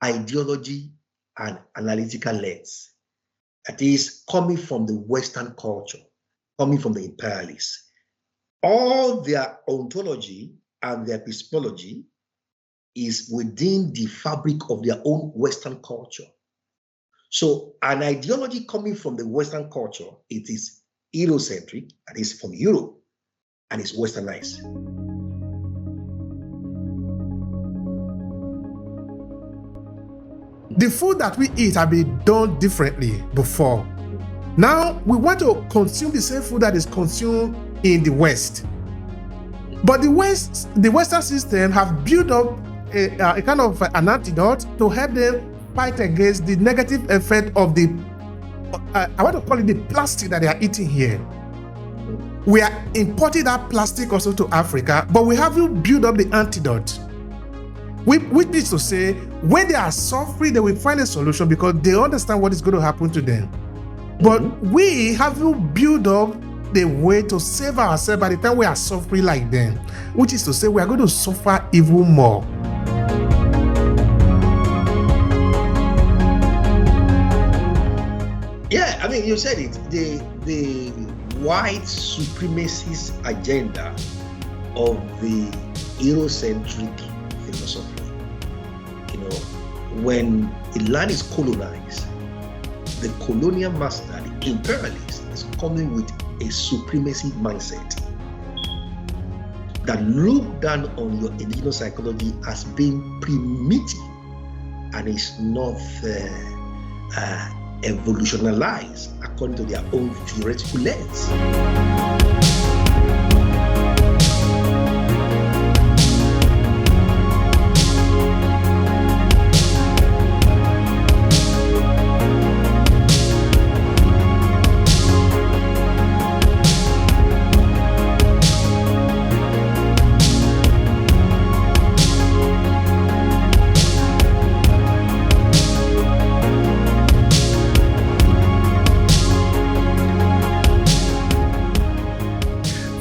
ideology and analytical lens. That is coming from the Western culture, coming from the imperialists. All their ontology and their epistemology is within the fabric of their own Western culture. So an ideology coming from the Western culture, it is Eurocentric, that is from Europe, and it's Westernized. The food that we eat have been done differently before. Now we want to consume the same food that is consumed in the West. But the Western system have built up a kind of an antidote to help them fight against the negative effect of the, I want to call it the plastic that they are eating here. We are importing that plastic also to Africa, but we haven't built up the antidote. Which means to say, when they are suffering, they will find a solution because they understand what is going to happen to them. But we haven't built up the way to save ourselves by the time we are suffering like them, which is to say we are going to suffer even more. Yeah, I mean, you said it. The white supremacist agenda of the Eurocentric philosophy. You know, when a land is colonized, the colonial master, the imperialist, is coming with a supremacy mindset that look down on your indigenous psychology as being primitive and is not evolutionized according to their own theoretical lens.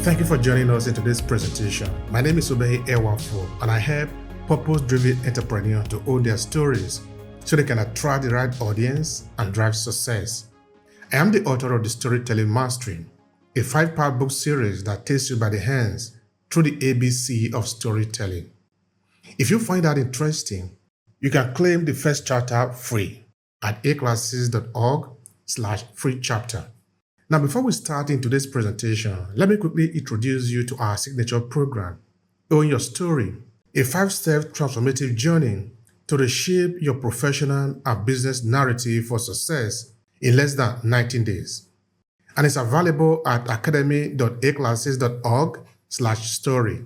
Thank you for joining us in today's presentation. My name is Obehi and I help purpose-driven entrepreneurs to own their stories so they can attract the right audience and drive success. I am the author of the Storytelling Mastery, a 5-part book series that takes you by the hands through the ABC of storytelling. If you find that interesting, you can claim the first chapter free at aclasses.org/free chapter. Now, before we start in today's presentation, let me quickly introduce you to our signature program, Own Your Story, a 5-step transformative journey to reshape your professional and business narrative for success in less than 19 days. And it's available at academy.aclasses.org/story.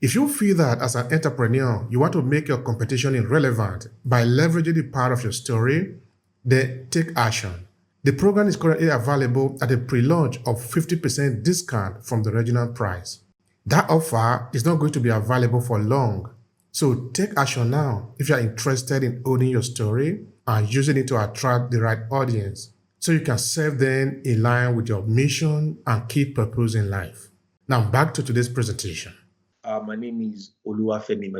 If you feel that as an entrepreneur, you want to make your competition irrelevant by leveraging the power of your story, then take action. The program is currently available at a pre-launch of 50% discount from the original price. That offer is not going to be available for long, so take action now if you are interested in owning your story and using it to attract the right audience so you can serve them in line with your mission and key purpose in life. Now back to today's presentation. My name is Oluwafemi.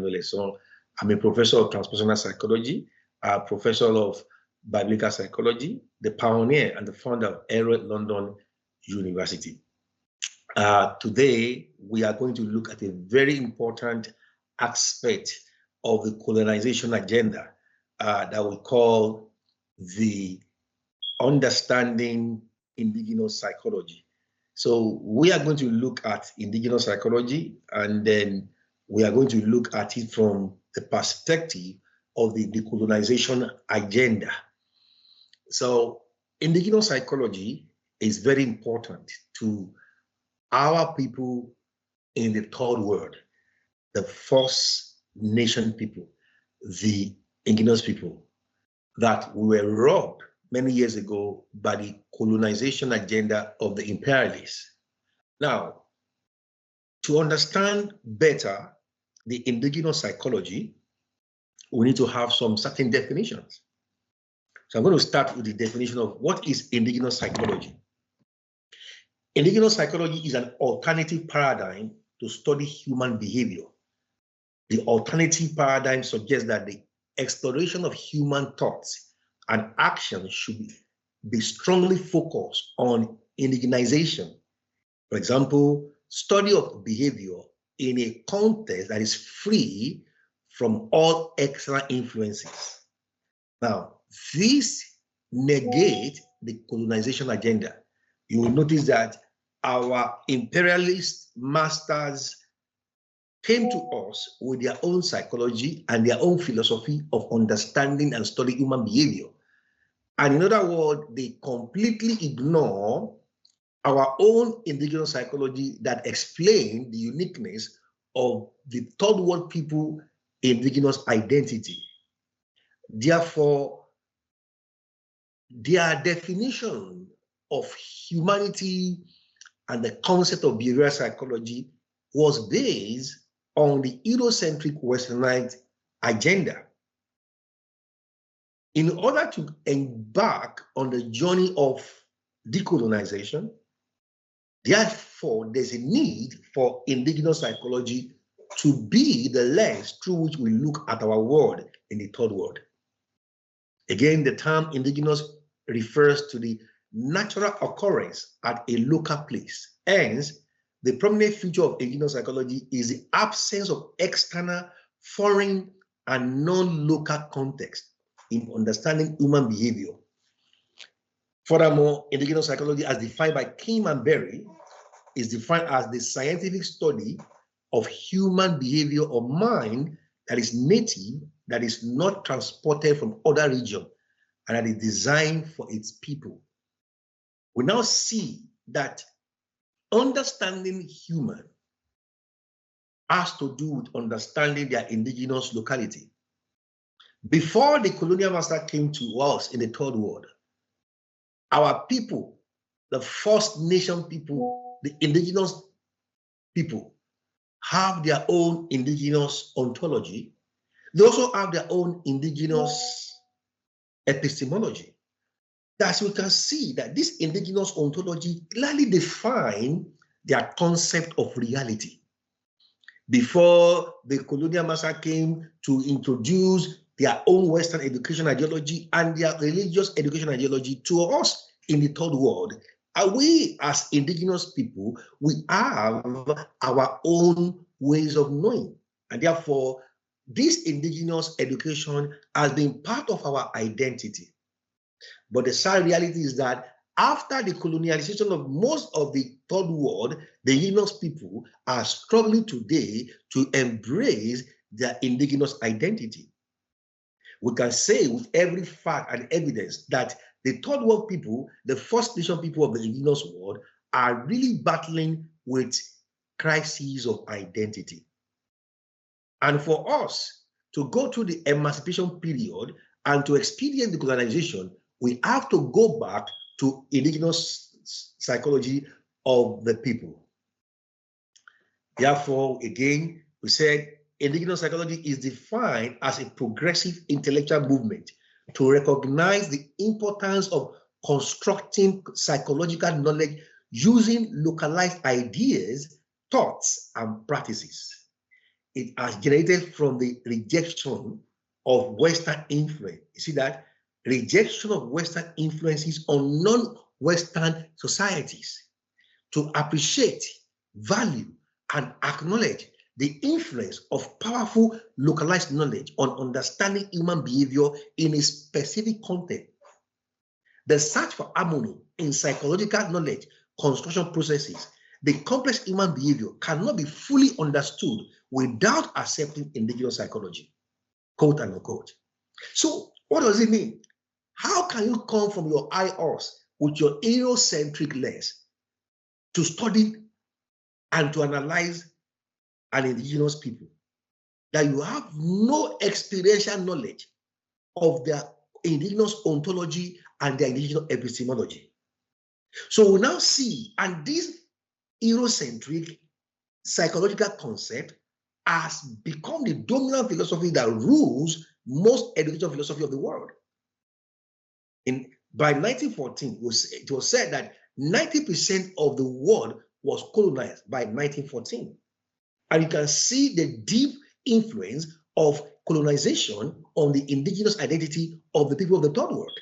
I'm a professor of Transpersonal Psychology, a professor of Biblical Psychology, the pioneer and the founder of Harrow London University. Today, we are going to look at a very important aspect of the colonization agenda that we call the understanding indigenous psychology. So we are going to look at indigenous psychology, and then we are going to look at it from the perspective of the decolonization agenda. So indigenous psychology is very important to our people in the third world, the First Nation people, the indigenous people that were robbed many years ago by the colonization agenda of the imperialists. Now, to understand better the indigenous psychology, we need to have some certain definitions. So I'm going to start with the definition of what is indigenous psychology. Indigenous psychology is an alternative paradigm to study human behavior. The alternative paradigm suggests that the exploration of human thoughts and action should be strongly focused on indigenization. For example, study of behavior in a context that is free from all external influences. Now, this negates the colonization agenda. You will notice that our imperialist masters came to us with their own psychology and their own philosophy of understanding and studying human behavior. And in other words, they completely ignore our own indigenous psychology that explain the uniqueness of the third world people indigenous identity. Therefore, their definition of humanity and the concept of behavioral psychology was based on the Eurocentric Westernized agenda. In order to embark on the journey of decolonization, therefore, there's a need for indigenous psychology to be the lens through which we look at our world in the third world. Again, the term indigenous refers to the natural occurrence at a local place. Hence, the prominent feature of indigenous psychology is the absence of external, foreign, and non-local context in understanding human behavior. Furthermore, indigenous psychology, as defined by Kim and Berry, is defined as the scientific study of human behavior or mind that is native, that is not transported from other regions, and that is designed for its people. We now see that understanding human has to do with understanding their indigenous locality. Before the colonial master came to us in the third world, our people, the First Nation people, the indigenous people, have their own indigenous ontology. They also have their own indigenous epistemology. Thus, we can see that this indigenous ontology clearly defines their concept of reality. Before the colonial master came to introduce their own Western education ideology and their religious education ideology to us in the third world, we as indigenous people, we have our own ways of knowing. And therefore, this indigenous education has been part of our identity. But the sad reality is that after the colonialization of most of the third world, the indigenous people are struggling today to embrace their indigenous identity. We can say with every fact and evidence that the third world people, the First Nation people of the indigenous world, are really battling with crises of identity. And for us to go through the emancipation period and to experience the colonization, we have to go back to indigenous psychology of the people. Therefore, again, we said indigenous psychology is defined as a progressive intellectual movement to recognize the importance of constructing psychological knowledge using localized ideas, thoughts, and practices. It has generated from the rejection of Western influence. You see that? Rejection of Western influences on non-Western societies to appreciate, value, and acknowledge the influence of powerful localized knowledge on understanding human behavior in a specific context. The search for harmony in psychological knowledge construction processes, the complex human behavior cannot be fully understood without accepting indigenous psychology, quote and unquote. So what does it mean? How can you come from your IOS with your Eurocentric lens to study and to analyze an indigenous people that you have no experiential knowledge of their indigenous ontology and their indigenous epistemology? So we now see, and this Eurocentric psychological concept has become the dominant philosophy that rules most educational philosophy of the world. By 1914, it was said that 90% of the world was colonized by 1914. And you can see the deep influence of colonization on the indigenous identity of the people of the third world.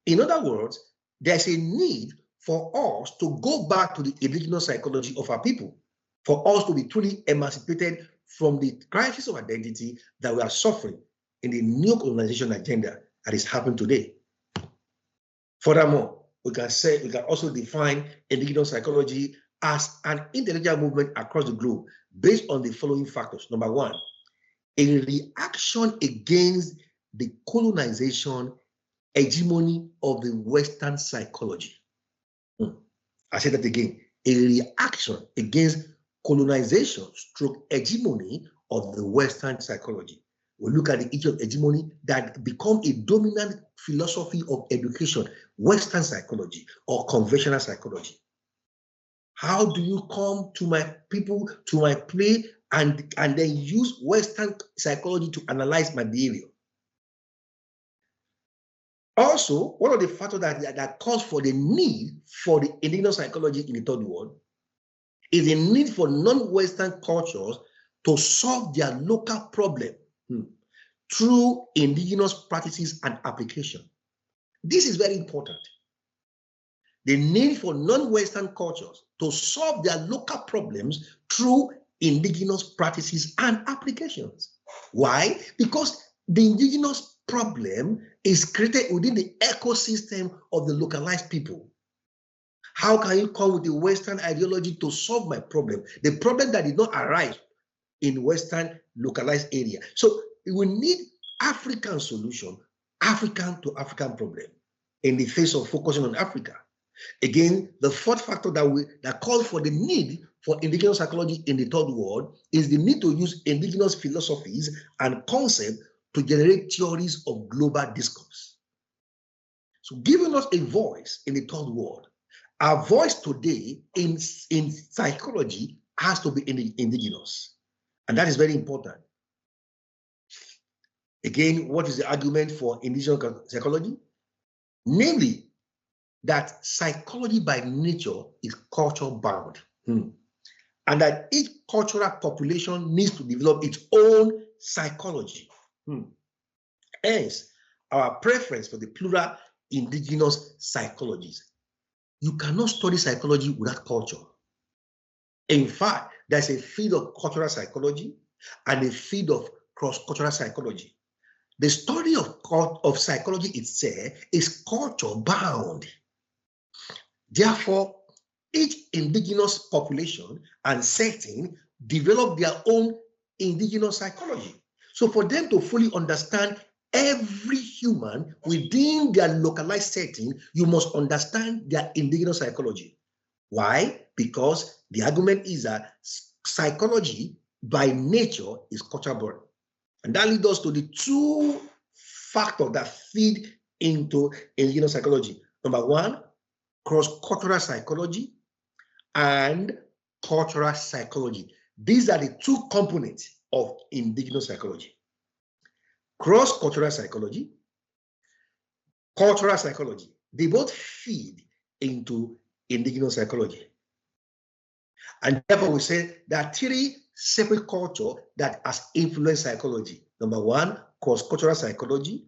In other words, there's a need for us to go back to the indigenous psychology of our people, for us to be truly emancipated from the crisis of identity that we are suffering in the new colonization agenda that is happening today. Furthermore, we can also define indigenous psychology as an intellectual movement across the globe based on the following factors. Number one, a reaction against the colonization hegemony of the Western psychology. I say that again, a reaction against colonization stroke hegemony of the Western psychology. We look at the issue of hegemony that become a dominant philosophy of education, Western psychology or conventional psychology. How do you come to my people, to my play, and then use Western psychology to analyze my behavior? Also, one of the factors that calls for the need for the indigenous psychology in the third world is the need for non-Western cultures to solve their local problem through indigenous practices and application. This is very important. The need for non-Western cultures to solve their local problems through indigenous practices and applications. Why? Because the indigenous problem is created within the ecosystem of the localized people. How can you come with the Western ideology to solve my problem? The problem that did not arise in Western localized area. So we need African solution, African to African problem in the face of focusing on Africa. Again, the fourth factor that calls for the need for indigenous psychology in the third world is the need to use indigenous philosophies and concepts to generate theories of global discourse. So giving us a voice in the third world, our voice today in psychology has to be indigenous. And that is very important. Again, what is the argument for indigenous psychology? Namely, that psychology by nature is culture bound. And that each cultural population needs to develop its own psychology. Hence, our preference for the plural indigenous psychologies. You cannot study psychology without culture. In fact, there's a field of cultural psychology and a field of cross-cultural psychology. The study of psychology itself is culture bound. Therefore, each indigenous population and setting develop their own indigenous psychology. So for them to fully understand every human within their localized setting, you must understand their indigenous psychology. Why? Because the argument is that psychology by nature is culture born. And that leads us to the two factors that feed into indigenous psychology. Number one, cross-cultural psychology and cultural psychology. These are the two components of indigenous psychology. Cross-cultural psychology, cultural psychology, they both feed into indigenous psychology. And therefore we say there are three separate cultures that has influenced psychology. Number one, cross-cultural psychology,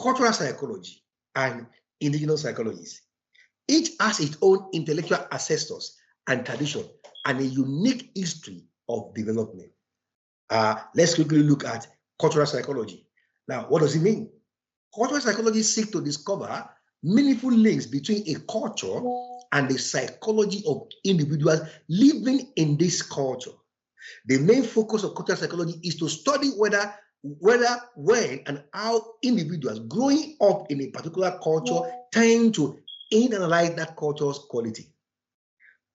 cultural psychology, and indigenous psychologies. Each has its own intellectual ancestors and tradition and a unique history of development. Let's quickly look at cultural psychology. Now, what does it mean? Cultural psychology seeks to discover meaningful links between a culture and the psychology of individuals living in this culture. The main focus of cultural psychology is to study whether, when, and how individuals growing up in a particular culture tend to internalize that culture's quality.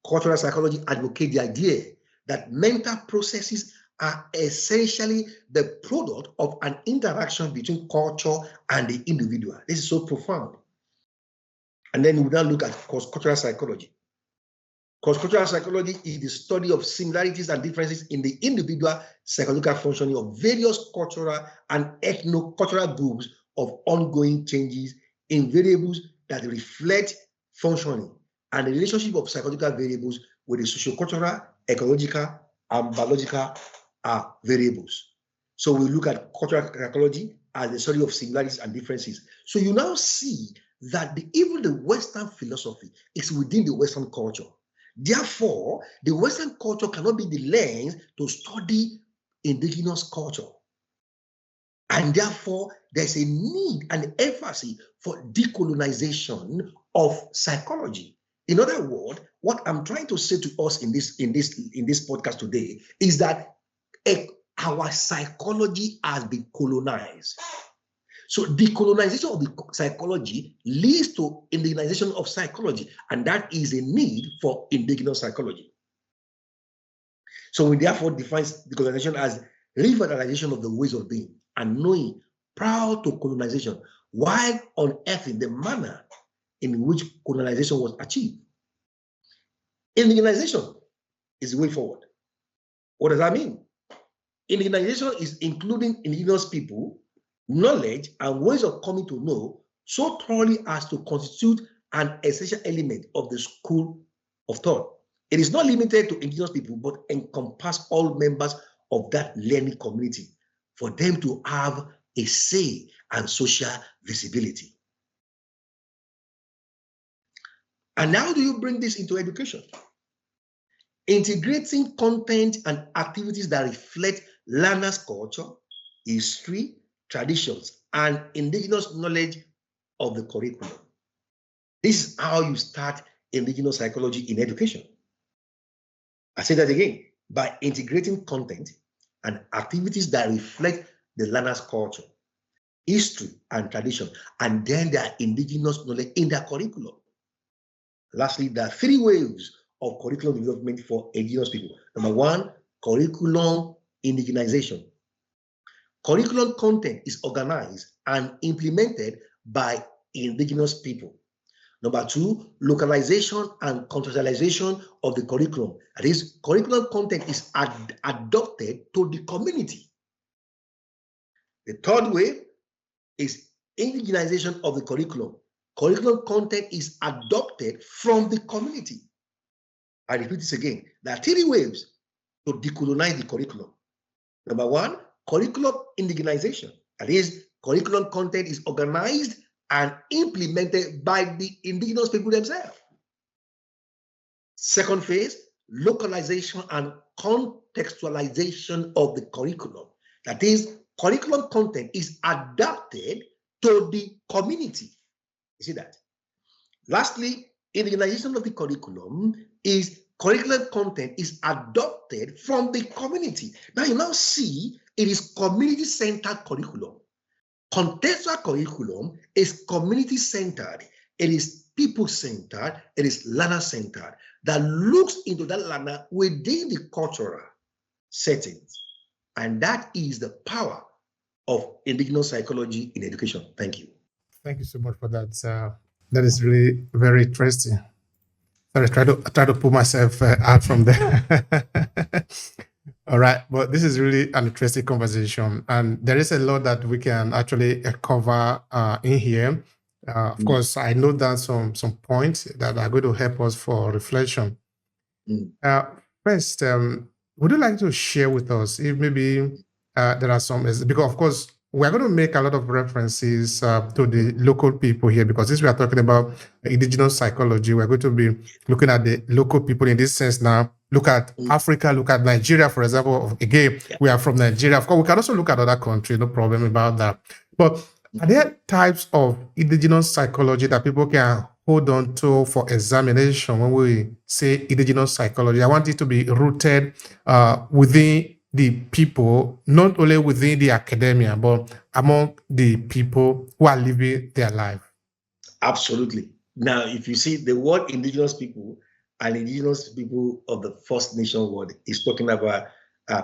Cultural psychology advocates the idea that mental processes are essentially the product of an interaction between culture and the individual. This is so profound. And then we now look at cross-cultural psychology. Cross-cultural psychology is the study of similarities and differences in the individual psychological functioning of various cultural and ethno-cultural groups of ongoing changes in variables that reflect functioning and the relationship of psychological variables with the socio-cultural, ecological, and biological variables. So we look at cultural psychology as the study of similarities and differences. So you now see that even the Western philosophy is within the Western culture. Therefore, the Western culture cannot be the lens to study indigenous culture. And therefore, there's a need and emphasis for decolonization of psychology. In other words, what I'm trying to say to us in this podcast today is that our psychology has been colonized. So decolonization of the psychology leads to indigenization of psychology, and that is a need for indigenous psychology. So we therefore define decolonization as revitalization of the ways of being and knowing prior to colonization, while unearthing the manner in which colonization was achieved. Indigenization is the way forward. What does that mean? Indigenization is including indigenous people, knowledge, and ways of coming to know so thoroughly as to constitute an essential element of the school of thought. It is not limited to indigenous people, but encompass all members of that learning community for them to have a say and social visibility. And how do you bring this into education? Integrating content and activities that reflect learners' culture, history, traditions, and indigenous knowledge of the curriculum. This is how you start indigenous psychology in education. I say that again, by integrating content and activities that reflect the learner's culture, history, and tradition, and then their indigenous knowledge in their curriculum. Lastly, there are 3 waves of curriculum development for indigenous people. Number 1, curriculum indigenization. Curriculum content is organized and implemented by indigenous people. Number 2, localization and contextualization of the curriculum. That is, curriculum content is adopted to the community. The 3rd wave is indigenization of the curriculum. Curriculum content is adopted from the community. I repeat this again. There are 3 waves to decolonize the curriculum. Number 1, curriculum indigenization. That is, curriculum content is organized and implemented by the indigenous people themselves. 2nd phase, localization and contextualization of the curriculum. That is, curriculum content is adapted to the community. You see that? Lastly, indigenization of the curriculum is curriculum content is adopted from the community. Now you now see it is community-centered curriculum. Contextual curriculum is community-centered. It is people-centered. It is learner-centered that looks into that learner within the cultural settings. And that is the power of indigenous psychology in education. Thank you. Thank you so much for that. That is really very interesting. Sorry, try to pull myself out from there. All right, but this is really an interesting conversation, and there is a lot that we can actually cover in here. Of course, I know that some points that are going to help us for reflection. First, would you like to share with us if maybe there are some, because of course we're going to make a lot of references to the local people here, because since we are talking about indigenous psychology, we're going to be looking at the local people in this sense now. Look at Africa, look at Nigeria, for example. Again, we are from Nigeria. Of course, we can also look at other countries, no problem about that. But are there types of indigenous psychology that people can hold on to for examination when we say indigenous psychology? I want it to be rooted within the people, not only within the academia, but among the people who are living their life. Absolutely. Now, if you see the word indigenous people and indigenous people of the First Nation world is talking about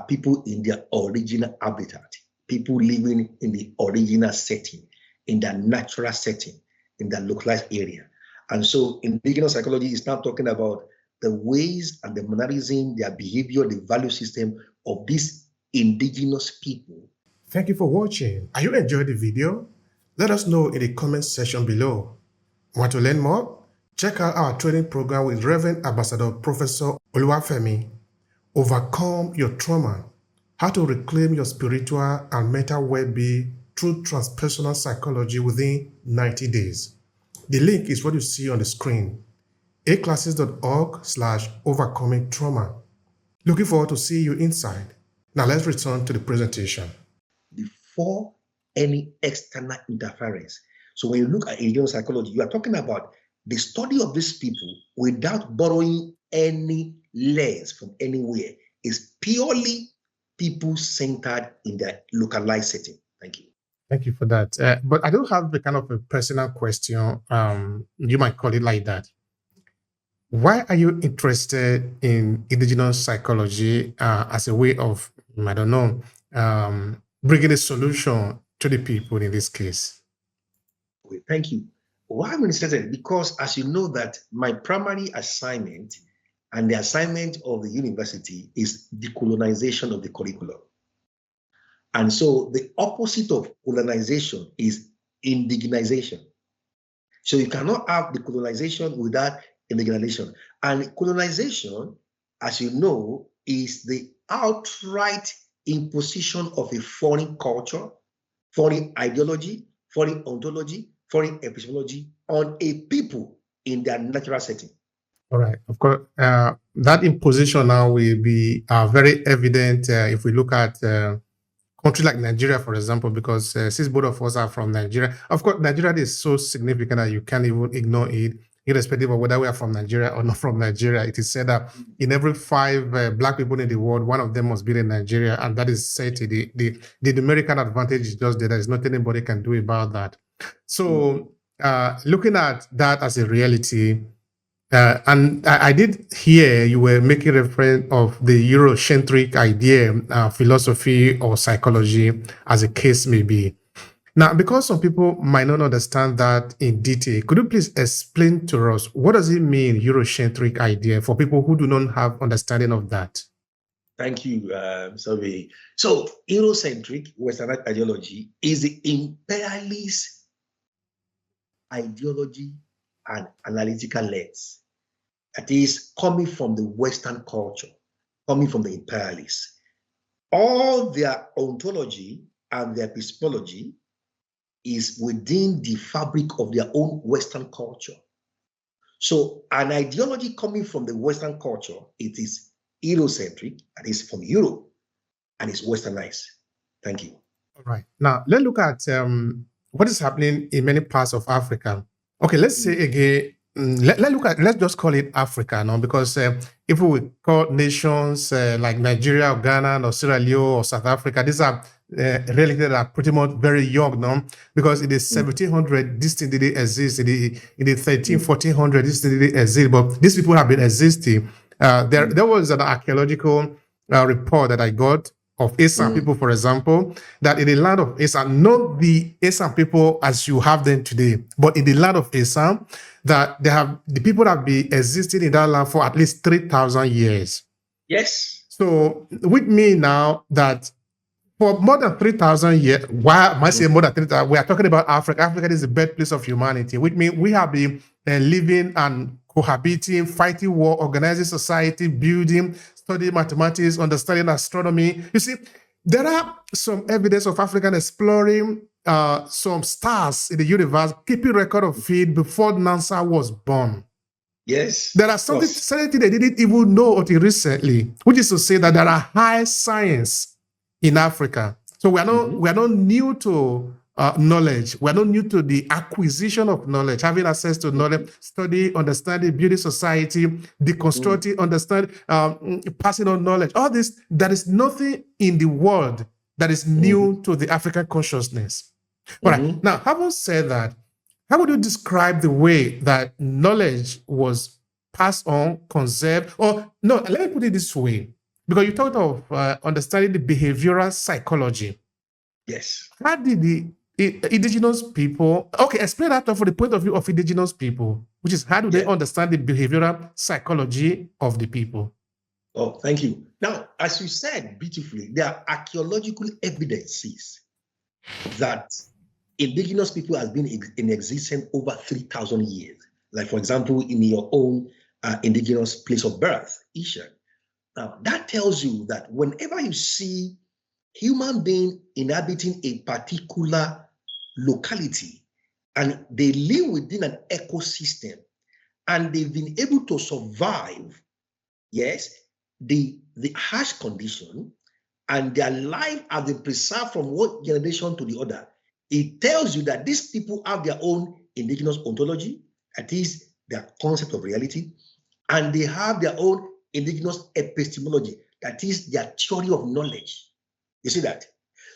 people in their original habitat, people living in the original setting, in their natural setting, in their localized area. And so indigenous psychology is now talking about the ways and the mannerism, their behavior, the value system of these indigenous people. Thank you for watching. Are you enjoying the video? Let us know in the comment section below. Want to learn more? Check out our training program with Reverend Ambassador Professor Oluwafemi. Overcome your trauma. how to reclaim your spiritual and mental well-being through transpersonal psychology within 90 days. The link is what you see on the screen, aclasses.org/overcoming trauma. Looking forward to see you inside. Now let's return to the presentation. Before any external interference. So when you look at Indigenous psychology, you are talking about the study of these people without borrowing any lens from anywhere. Is purely people-centered in their localized setting. Thank you. Thank you for that. But I don't have the kind of a personal question. You might call it like that. Why are you interested in indigenous psychology as a way of, I don't know, bringing a solution to the people in this case? Okay, thank you. Why I'm interested? Because as you know that my primary assignment and the assignment of the university is decolonization of the curriculum. And so the opposite of colonization is indigenization. So you cannot have decolonization without indigenization. And colonization, as you know, is the outright imposition of a foreign culture, foreign ideology, foreign ontology, foreign epistemology on a people in their natural setting. All right. Of course, that imposition now will be very evident if we look at country like Nigeria, for example, because since both of us are from Nigeria, of course, Nigeria is so significant that you can't even ignore it, irrespective of whether we are from Nigeria or not from Nigeria. It is said that in every 5 Black people in the world, one of them must be in Nigeria, and that is said the numerical advantage is just there. There is nothing anybody can do about that. So, looking at that as a reality, and I did hear you were making reference of the Eurocentric idea, philosophy or psychology, as a case may be. Now, because some people might not understand that in detail, could you please explain to us what does it mean, Eurocentric idea, for people who do not have understanding of that? Thank you, Obehi. So, Eurocentric Western ideology is the imperialist ideology and analytical lens that is coming from the Western culture, coming from the imperialists. All their ontology and their epistemology is within the fabric of their own Western culture. So an ideology coming from the Western culture, it is Eurocentric, and is from Europe, and is Westernized. Thank you. All right. Now, let's look at what is happening in many parts of Africa. Okay, let's say again, let's just call it Africa now, because if we call nations like Nigeria or Ghana or Sierra Leone or South Africa, these are related that are pretty much very young now, because in the 1700 this thing didn't exist, in the 1400 this thing didn't exist, but these people have been existing. There was an archaeological report that I got of Esan people, for example, that in the land of Esan, not the Esan people as you have them today, but in the land of Esan, that the people have been existing in that land for at least 3,000 years. Yes. So, with me now that for more than 3,000 years, why am I saying more than 3,000? We are talking about Africa. Africa is the birthplace of humanity, which means we have been living and cohabiting, fighting war, organizing society, building, studying mathematics, understanding astronomy. You see, there are some evidence of African exploring some stars in the universe, keeping record of it before NASA was born. Yes. There are something they didn't even know until recently, which is to say that there are high science in Africa. So we are not new to knowledge. We are not new to the acquisition of knowledge, having access to knowledge, study, understanding, building society, deconstructing, understanding, passing on knowledge. All this, there is nothing in the world that is new to the African consciousness. All right. Now, having said that, how would you describe the way that knowledge was passed on, conserved? Or no, let me put it this way. Because you talked of understanding the behavioral psychology. Yes. How did the indigenous people, explain that from the point of view of indigenous people, which is how do they understand the behavioral psychology of the people? Oh, thank you. Now, as you said beautifully, there are archaeological evidences that indigenous people have been in existence over 3,000 years. Like, for example, in your own indigenous place of birth, Isha. Now, that tells you that whenever you see human being inhabiting a particular locality, and they live within an ecosystem, and they've been able to survive, yes, the harsh condition, and their life has been preserved from one generation to the other. It tells you that these people have their own indigenous ontology, that is their concept of reality, and they have their own indigenous epistemology, that is their theory of knowledge. You see that?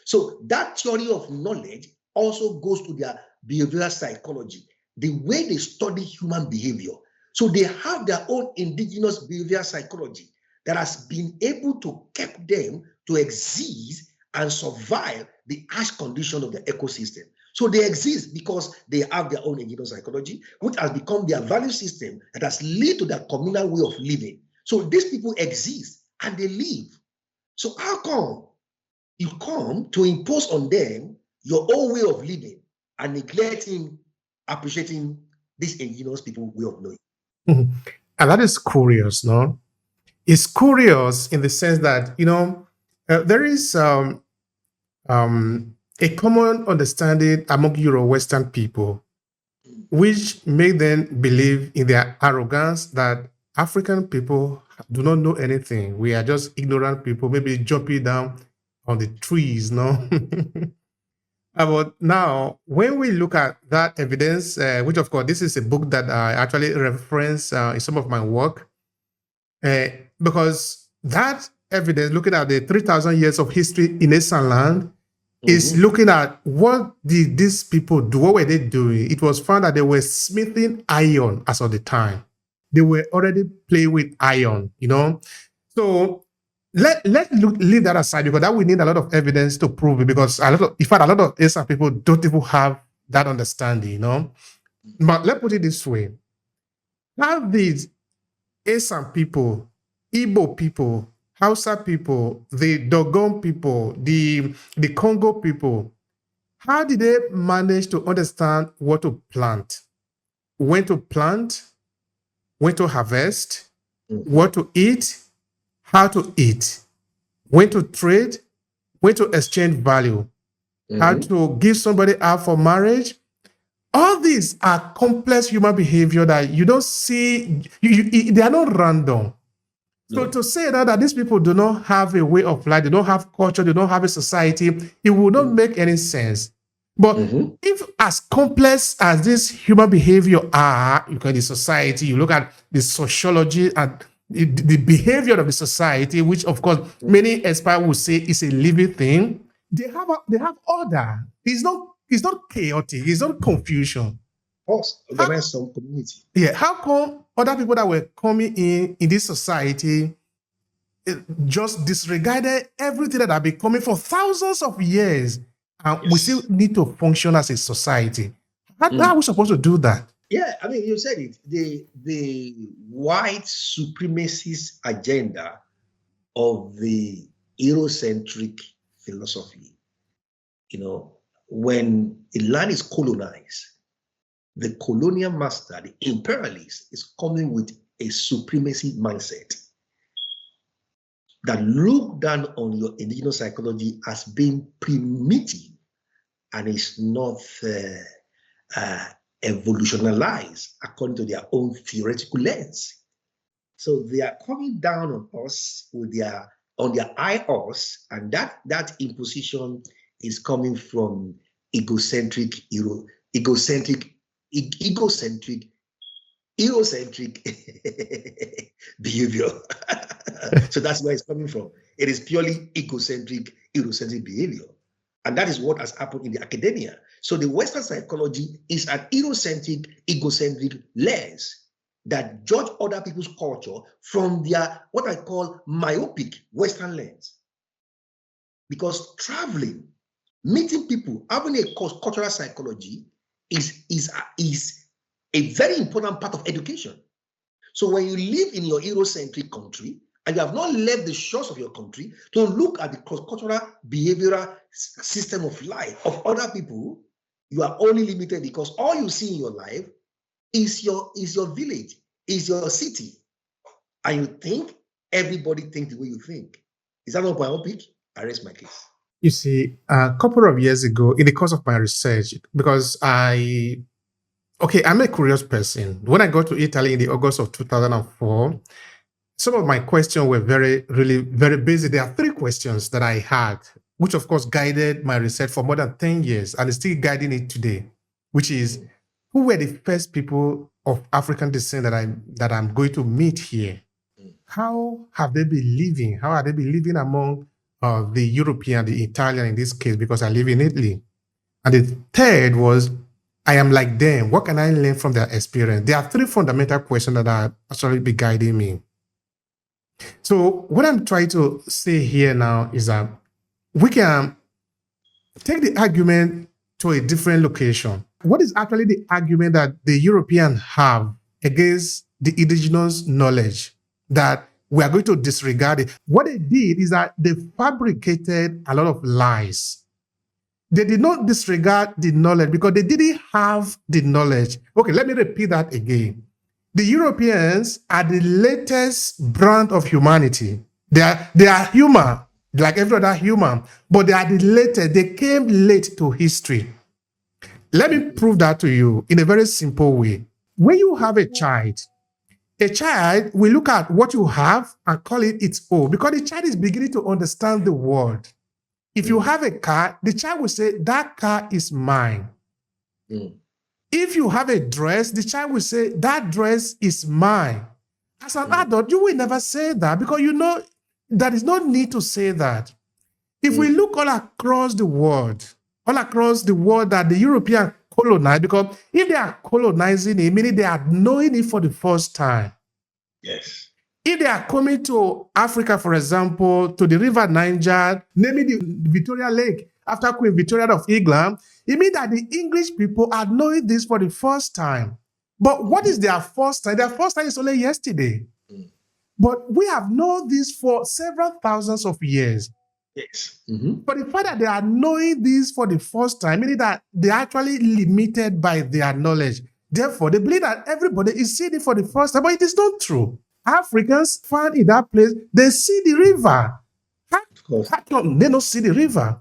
So that theory of knowledge also goes to their behavioral psychology, the way they study human behavior. So they have their own indigenous behavioral psychology that has been able to keep them to exist and survive the harsh condition of the ecosystem. So they exist because they have their own indigenous psychology, which has become their value system that has led to their communal way of living. So these people exist and they live. So how come you come to impose on them your own way of living and neglecting, appreciating these indigenous people way of knowing? Mhm. And that is curious, no? It's curious in the sense that, there is a common understanding among Euro-Western people, which make them believe in their arrogance that African people do not know anything. We are just ignorant people, maybe jumping down on the trees, no? But now, when we look at that evidence, which of course, this is a book that I actually reference in some of my work, because that evidence, looking at the 3,000 years of history in Eastern land, is looking at what did these people do? What were they doing? It was found that they were smithing iron as of the time. They were already playing with iron, So leave that aside, because that we need a lot of evidence to prove it, because in fact, a lot of Asian people don't even have that understanding, But let's put it this way. How did Asian people, Igbo people, Hausa people, the Dogon people, the Congo people, how did they manage to understand what to plant, when to plant, when to harvest, what to eat, how to eat, when to trade, when to exchange value, how to give somebody out for marriage? All these are complex human behavior that you don't see, they are not random. So to say that these people do not have a way of life, they don't have culture, they don't have a society, it would not make any sense. But if as complex as this human behavior are, you look at the society, you look at the sociology and the behavior of the society, which of course many experts would say is a living thing, they have order. It's not chaotic, it's not confusion. Organize some community. Yeah, how come other people that were coming in this society just disregarded everything that have been coming for thousands of years, and we still need to function as a society? How are we supposed to do that? Yeah, I mean, you said it. The white supremacist agenda of the Eurocentric philosophy, when a land is colonized, the colonial master, the imperialist, is coming with a supremacy mindset that look down on your indigenous psychology as being primitive and is not evolutionized according to their own theoretical lens. So they are coming down on us with on their us, and that imposition is coming from egocentric behavior. So that's where it's coming from. It is purely egocentric behavior. And that is what has happened in the academia. So the Western psychology is an egocentric lens that judge other people's culture from their, what I call, myopic Western lens. Because traveling, meeting people, having a cultural psychology is a very important part of education. So when you live in your Eurocentric country and you have not left the shores of your country to look at the cross-cultural behavioral system of life of other people, you are only limited because all you see in your life is your village, is your city. And you think everybody thinks the way you think. Is that not myopic? I rest my case. You see, a couple of years ago, in the course of my research, because I'm a curious person. When I got to Italy in the August of 2004, some of my questions were really very basic. There are three questions that I had, which of course guided my research for more than 10 years and is still guiding it today, which is, who were the first people of African descent that I'm going to meet here? How have they been living? How are they been living among the European, the Italian in this case, because I live in Italy? And the third was, I am like them. What can I learn from their experience? There are three fundamental questions that are actually be guiding me. So what I'm trying to say here now is that we can take the argument to a different location. What is actually the argument that the Europeans have against the indigenous knowledge that we are going to disregard it? What they did is that they fabricated a lot of lies. They did not disregard the knowledge because they didn't have the knowledge. Okay, let me repeat that again. The Europeans are the latest brand of humanity. They are human, like every other human, but they are the latest. They came late to history. Let me prove that to you in a very simple way. When you have a child will look at what you have and call it its own, because the child is beginning to understand the world. If you have a car, the child will say, that car is mine. If you have a dress, the child will say, that dress is mine. As an adult, you will never say that because you know there is no need to say that. If we look all across the world that the European colonized, because if they are colonizing it, meaning they are knowing it for the first time. Yes. If they are coming to Africa, for example, to the River Niger, naming the Victoria Lake after Queen Victoria of England, it means that the English people are knowing this for the first time. But what is their first time? Their first time is only yesterday. But we have known this for several thousands of years. Yes. But the fact that they are knowing this for the first time, meaning that they are actually limited by their knowledge. Therefore, they believe that everybody is seeing it for the first time, but it is not true. Africans found in that place, they see the river. How come they don't see the river?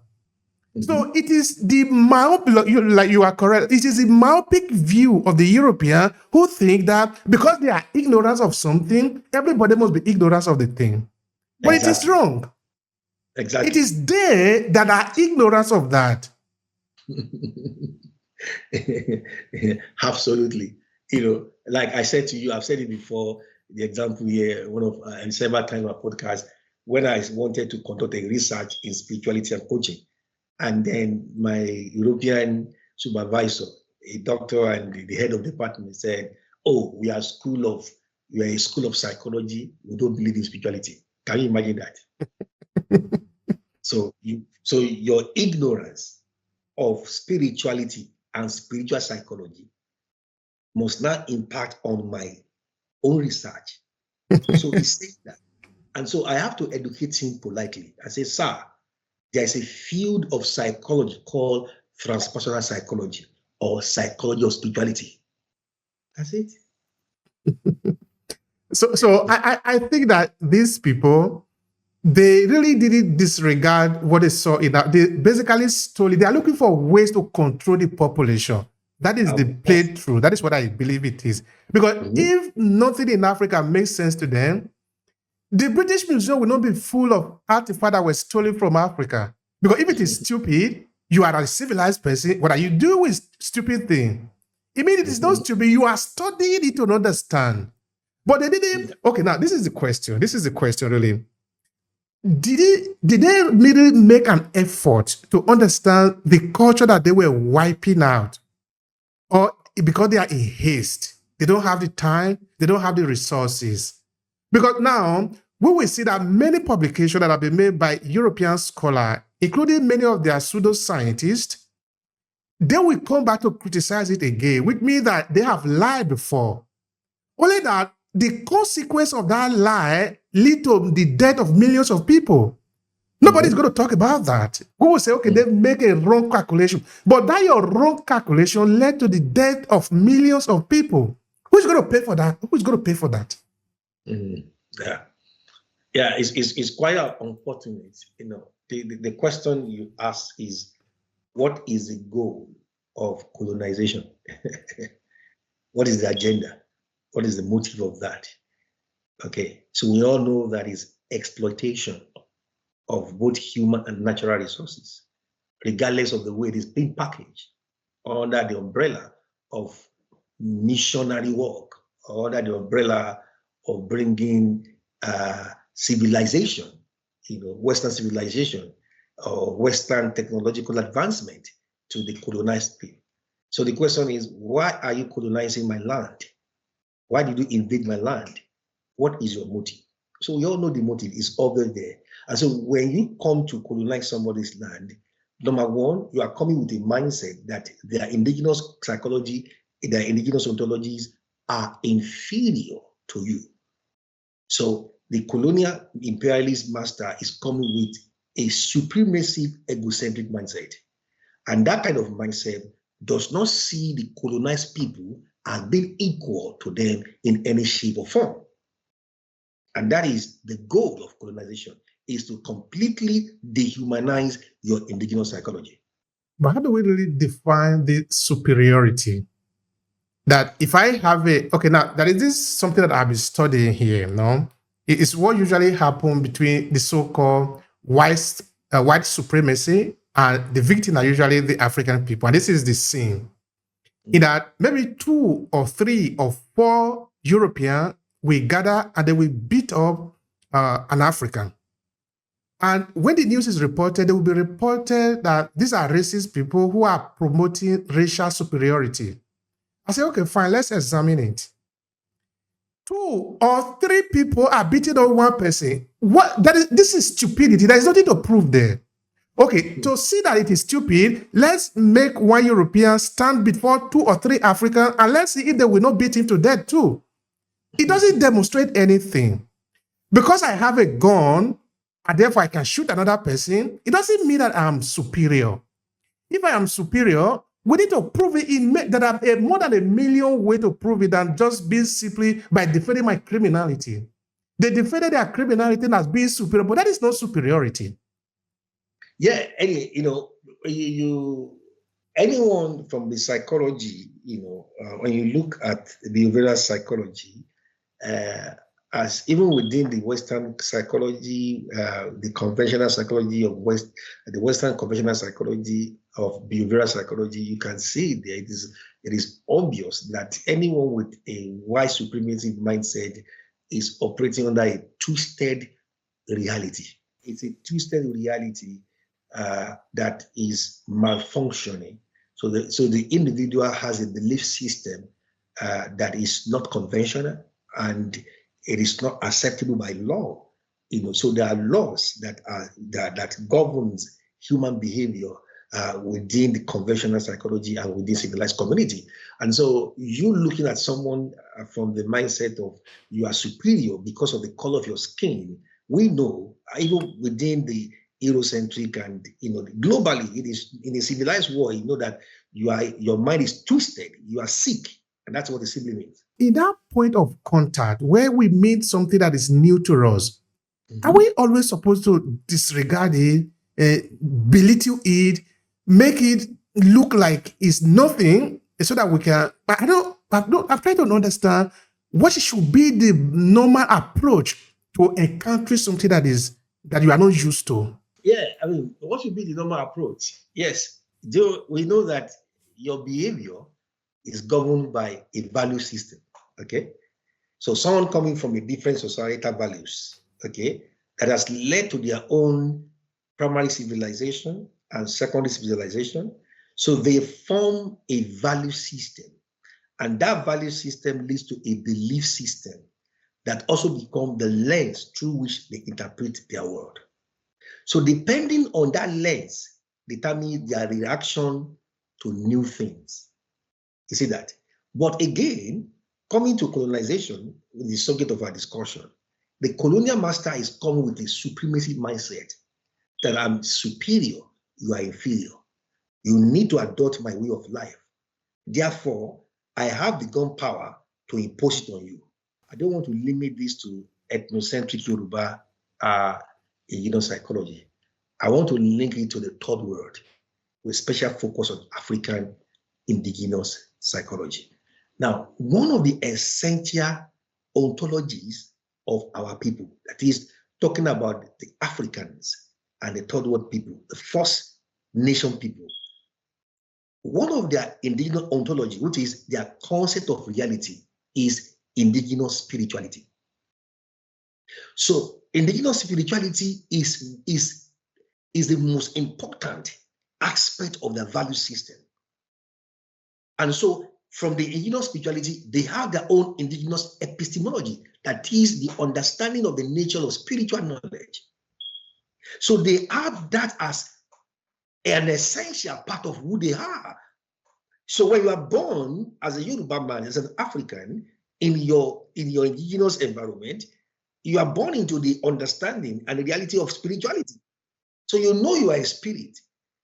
So it is the you are correct. It is the myopic view of the European who think that because they are ignorant of something, everybody must be ignorant of the thing. But it is wrong. Exactly. It is they that are ignorant of that. Absolutely. Like I said to you, I've said it before, the example here, one of and several times on my podcast, when I wanted to conduct a research in spirituality and coaching. And then my European supervisor, a doctor and the head of the department said, oh, we are a school of psychology. We don't believe in spirituality. Can you imagine that? So your ignorance of spirituality and spiritual psychology must not impact on my own research. So he said that. And so I have to educate him politely. I say, sir, there's a field of psychology called Transpersonal Psychology or psychology of spirituality. That's it. So I think that these people, they really didn't disregard what they saw in that. They basically stole it. They are looking for ways to control the population. That is the plain truth. That is what I believe it is. Because if nothing in Africa makes sense to them, the British Museum will not be full of artifacts that were stolen from Africa. Because if it is stupid, you are a civilized person. What are you doing with stupid thing? It means it is not stupid. You are studying it to understand. But they didn't. Okay, now this is the question. This is the question, really. Did they really make an effort to understand the culture that they were wiping out? Or because they are in haste, they don't have the time, they don't have the resources? Because now, we will see that many publications that have been made by European scholars, including many of their pseudoscientists, they will come back to criticize it again, which means that they have lied before. Only that the consequence of that lie lead to the death of millions of people. Nobody's going to talk about that. We will say, okay, they make a wrong calculation. But that your wrong calculation led to the death of millions of people. Who's going to pay for that? Who's going to pay for that? Yeah, it's quite unfortunate. the question you ask is, what is the goal of colonization? What is the agenda? What is the motive of that? Okay, so we all know that is exploitation of both human and natural resources, regardless of the way it is being packaged, under the umbrella of missionary work, or under the umbrella of bringing civilization, Western civilization or Western technological advancement to the colonized people. So the question is, why are you colonizing my land? Why did you invade my land? What is your motive? So we all know the motive is over there. And so when you come to colonize somebody's land, number one, you are coming with a mindset that their indigenous psychology, their indigenous ontologies are inferior to you. So the colonial imperialist master is coming with a supremacy egocentric mindset. And that kind of mindset does not see the colonized people as being equal to them in any shape or form. And that is the goal of colonization, is to completely dehumanize your indigenous psychology. But how do we really define the superiority? That if I have now that is this something that I've been studying here, no? It is what usually happens between the so-called white supremacy and the victim are usually the African people. And this is the scene. In that maybe 2 or 3 or 4 European will gather and they will beat up an African. And when the news is reported, it will be reported that these are racist people who are promoting racial superiority. I say, okay, fine, let's examine it. 2 or 3 people are beating up one person. This is stupidity. There is nothing to prove there. Okay, to see that it is stupid, let's make one European stand before 2 or 3 Africans and let's see if they will not beat him to death too. It doesn't demonstrate anything. Because I have a gun and therefore I can shoot another person, it doesn't mean that I'm superior. If I am superior, we need to prove it. There are more than 1 million ways to prove it than just being simply by defending my criminality. They defended their criminality as being superior, but that is not superiority. Yeah, anyone from the psychology, when you look at behavioral psychology, as even within the Western psychology, the conventional psychology of the Western conventional psychology of behavioral psychology, you can see there it is obvious that anyone with a white supremacy mindset is operating under a twisted reality. It's a twisted reality that is malfunctioning. So the individual has a belief system that is not conventional and it is not acceptable by law. So there are laws that governs human behavior within the conventional psychology and within civilized community. And so you looking at someone from the mindset of you are superior because of the color of your skin, we know even within the Eurocentric and globally, it is in a civilized world, you know that your mind is twisted, you are sick, and that's what it simply means. In that point of contact where we meet something that is new to us, are we always supposed to disregard it, belittle it, make it look like it's nothing, so that we can? But I'm trying to understand what should be the normal approach to encountering something that you are not used to. Yeah, what should be the normal approach? Yes, we know that your behavior is governed by a value system, okay? So someone coming from a different societal values, okay, that has led to their own primary civilization and secondary civilization. So they form a value system. And that value system leads to a belief system that also becomes the lens through which they interpret their world. So depending on that lens, determines their reaction to new things. You see that? But again, coming to colonization, the subject of our discussion, the colonial master is coming with a supremacy mindset that I'm superior, you are inferior. You need to adopt my way of life. Therefore, I have the gunpowder to impose it on you. I don't want to limit this to ethnocentric Yoruba psychology. I want to link it to the third world with special focus on African indigenous psychology. Now, one of the essential ontologies of our people, that is talking about the Africans and the third world people, the First Nation people, one of their indigenous ontology, which is their concept of reality, is indigenous spirituality. So indigenous spirituality is the most important aspect of their value system. And so from the indigenous spirituality, they have their own indigenous epistemology, that is the understanding of the nature of spiritual knowledge. So they have that as an essential part of who they are. So when you are born as a Yoruba man, as an African, in your indigenous environment, you are born into the understanding and the reality of spirituality. So you know you are a spirit.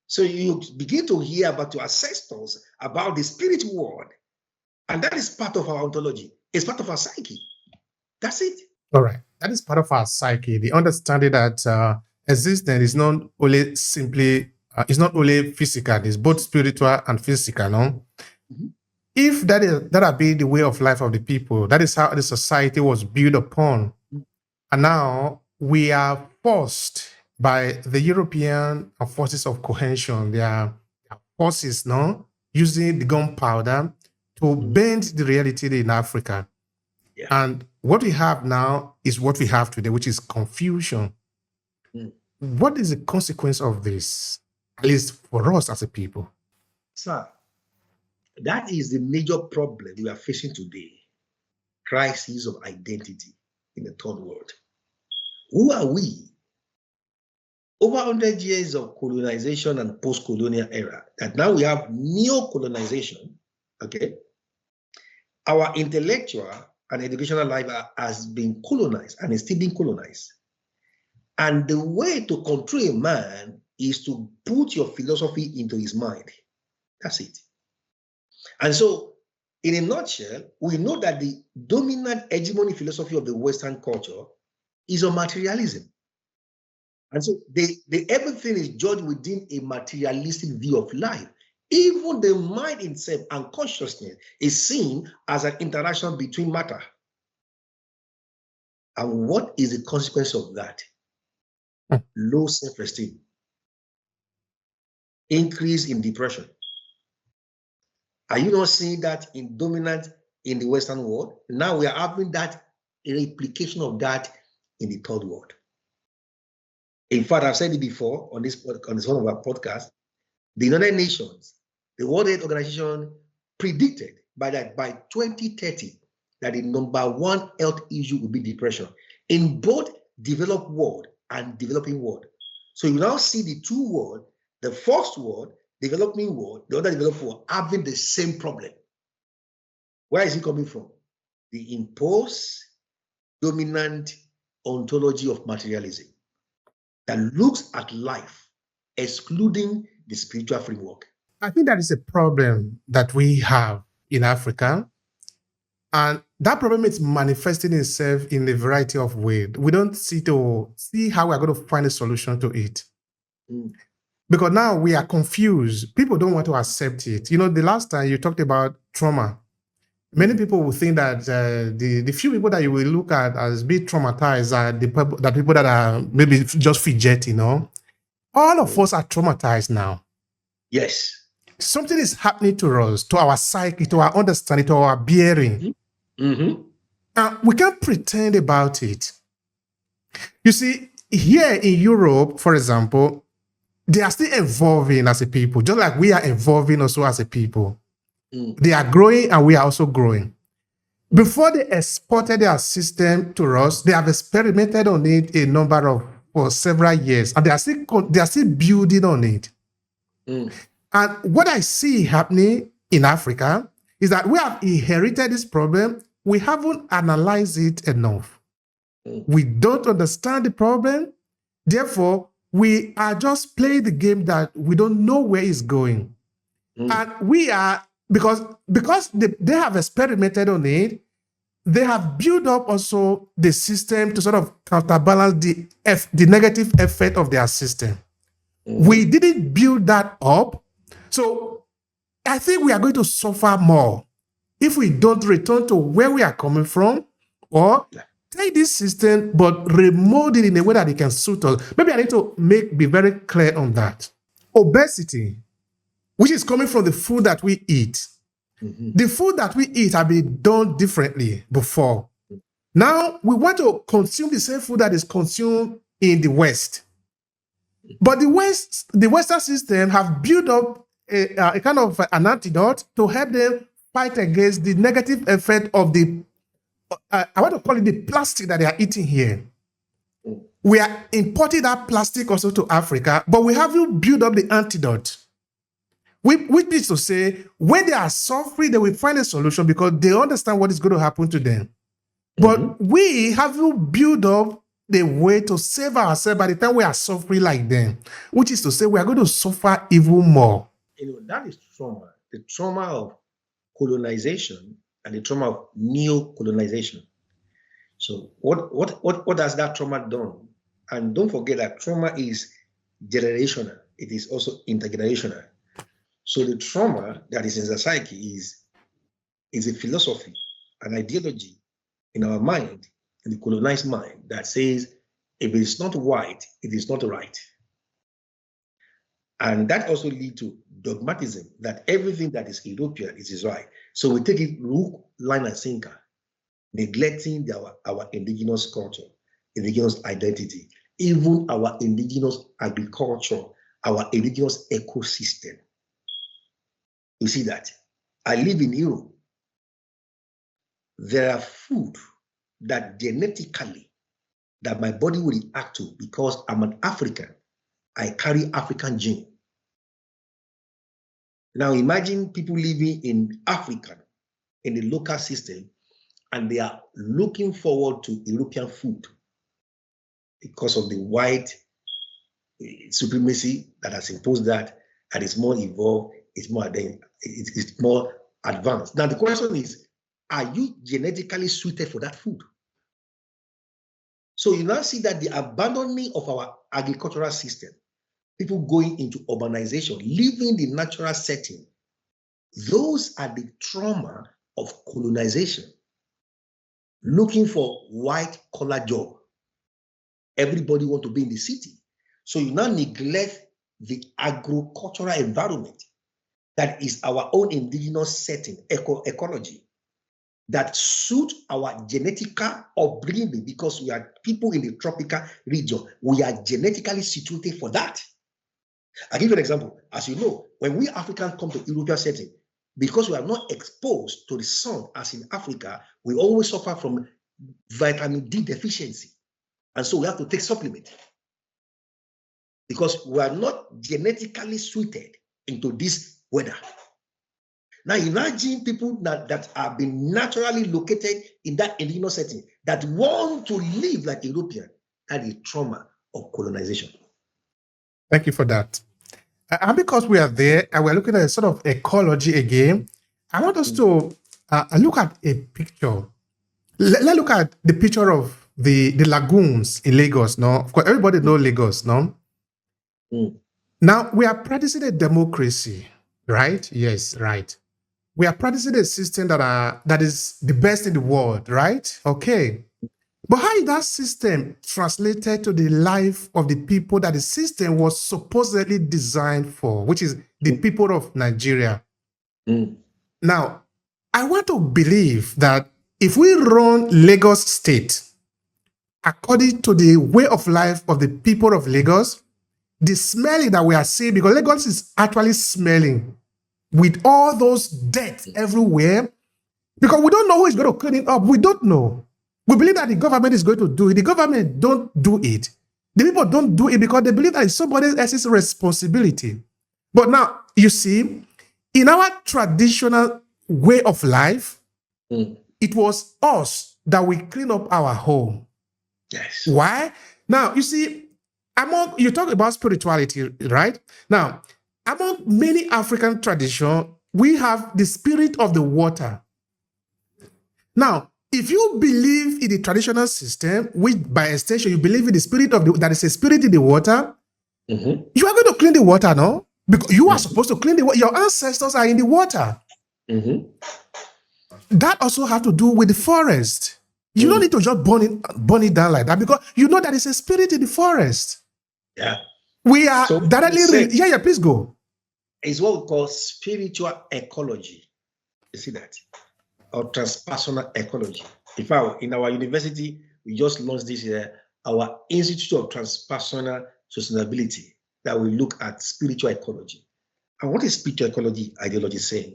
So you begin to hear about your ancestors, about the spirit world. And that is part of our ontology. It's part of our psyche. That's it. All right. That is part of our psyche. The understanding that existence is not only simply, it's not only physical, it's both spiritual and physical, no? Mm-hmm. If that had been the way of life of the people, that is how the society was built upon. Mm-hmm. And now we are forced by the European forces of cohesion, their forces, no, using the gunpowder to bend the reality in Africa. Yeah. And what we have now is what we have today, which is confusion. What is the consequence of this, at least for us as a people? Sir, that is the major problem we are facing today. Crisis of identity in the third world. Who are we? Over 100 years of colonization and post-colonial era, that now we have neo-colonization, okay? Our intellectual and educational life has been colonized and is still being colonized. And the way to control a man is to put your philosophy into his mind. That's it. And so, in a nutshell, we know that the dominant hegemony philosophy of the Western culture is on materialism. And so everything is judged within a materialistic view of life. Even the mind itself and consciousness is seen as an interaction between matter. And what is the consequence of that? Low self-esteem, increase in depression. Are you not seeing that dominant in the Western world? Now we are having that replication of that in the third world. In fact, I've said it before on this one of our podcasts. The United Nations, the World Health Organization, predicted by 2030 that the number one health issue will be depression in both developed world and developing world. So you now see the two worlds, the first world, developing world, the other developed world, having the same problem. Where is it coming from? The imposed dominant ontology of materialism that looks at life, excluding the spiritual framework. I think that is a problem that we have in Africa. And that problem is manifesting itself in a variety of ways. We don't see how we're going to find a solution to it. Because now we are confused. People don't want to accept it. You know, the last time you talked about trauma, many people will think that the few people that you will look at as being traumatized are the people that are maybe just fidgety, you know. All of us are traumatized now. Yes. Something is happening to us, to our psyche, to our understanding, to our bearing. And we can't pretend about it. You see, here in Europe, for example, they are still evolving as a people, just like we are evolving also as a people. They are growing and we are also growing. Before they exported their system to us, they have experimented on it for several years, and they are still building on it. And what I see happening in Africa is that we have inherited this problem. We haven't analyzed it enough. We don't understand the problem. Therefore, we are just playing the game that we don't know where it's going. And we are, because they have experimented on it, they have built up also the system to sort of counterbalance the negative effect of their system. We didn't build that up. So I think we are going to suffer more if we don't return to where we are coming from, or take this system but remold it in a way that it can suit us. Maybe I need to be very clear on that. Obesity, which is coming from the food that we eat. The food that we eat have been done differently before. Now we want to consume the same food that is consumed in the West. But the Western system have built up a kind of an antidote to help them fight against the negative effect of the, I want to call it the plastic that they are eating here. We are importing that plastic also to Africa, but we haven't built up the antidote. Which means to say, when they are suffering, they will find a solution because they understand what is going to happen to them. But we haven't built up the way to save ourselves by the time we are suffering like them, which is to say we are going to suffer even more. That is trauma. The trauma of colonization and the trauma of neo-colonization. So what has that trauma done? And don't forget that trauma is generational. It is also intergenerational. So the trauma that is in the psyche is a philosophy, an ideology in our mind, in the colonized mind, that says if it is not white, it is not right. And that also leads to dogmatism, that everything that is European is right. So we take it hook, line, and sinker, neglecting our indigenous culture, indigenous identity, even our indigenous agriculture, our indigenous ecosystem. You see that? I live in Europe. There are food that genetically, that my body will react to because I'm an African. I carry African gene. Now imagine people living in Africa, in the local system, and they are looking forward to European food because of the white supremacy that has imposed that, and it's more evolved, it's more advanced. Now the question is, are you genetically suited for that food? So you now see that the abandoning of our agricultural system, people going into urbanization, leaving the natural setting, those are the trauma of colonization. Looking for white collar job. Everybody want to be in the city. So you now neglect the agricultural environment that is our own indigenous setting, ecology, that suit our genetic upbringing, because we are people in the tropical region. We are genetically situated for that. I'll give you an example. As you know, when we Africans come to European setting, because we are not exposed to the sun as in Africa, we always suffer from vitamin D deficiency. And so we have to take supplement because we are not genetically suited into this weather. Now imagine people that have been naturally located in that indigenous setting that want to live like European, and the trauma of colonization. Thank you for that. And because we are there and we're looking at a sort of ecology again, I want us to look at a picture. Let's look at the picture of the lagoons in Lagos. No, of course, everybody knows Lagos. No. Now we are practicing a democracy, right? Yes, right. We are practicing a system that is the best in the world, right? Okay. But how is that system translated to the life of the people that the system was supposedly designed for, which is the people of Nigeria? Now, I want to believe that if we run Lagos State according to the way of life of the people of Lagos, the smelling that we are seeing, because Lagos is actually smelling with all those death everywhere, because we don't know who is going to clean it up. We don't know. We believe that the government is going to do it. The government don't do it. The people don't do it because they believe that it's somebody else's responsibility. But now, you see, in our traditional way of life, it was us that we clean up our home. Yes. Why? Now, you see, you talk about spirituality, right? Now, among many African traditions, we have the spirit of the water. Now, if you believe in the traditional system, which by extension you believe in the spirit of that is a spirit in the water, Mhm. You are going to clean the water, no? Because you are supposed to clean the water. Your ancestors are in the water. Mhm. That also has to do with the forest. You don't need to just burn it down like that, because you know that it's a spirit in the forest. Yeah. We are So directly. Yeah, please go. It's what we call spiritual ecology. You see that? Or transpersonal ecology. In fact, in our university, we just launched this year our Institute of Transpersonal Sustainability that will look at spiritual ecology. And what is spiritual ecology ideology saying?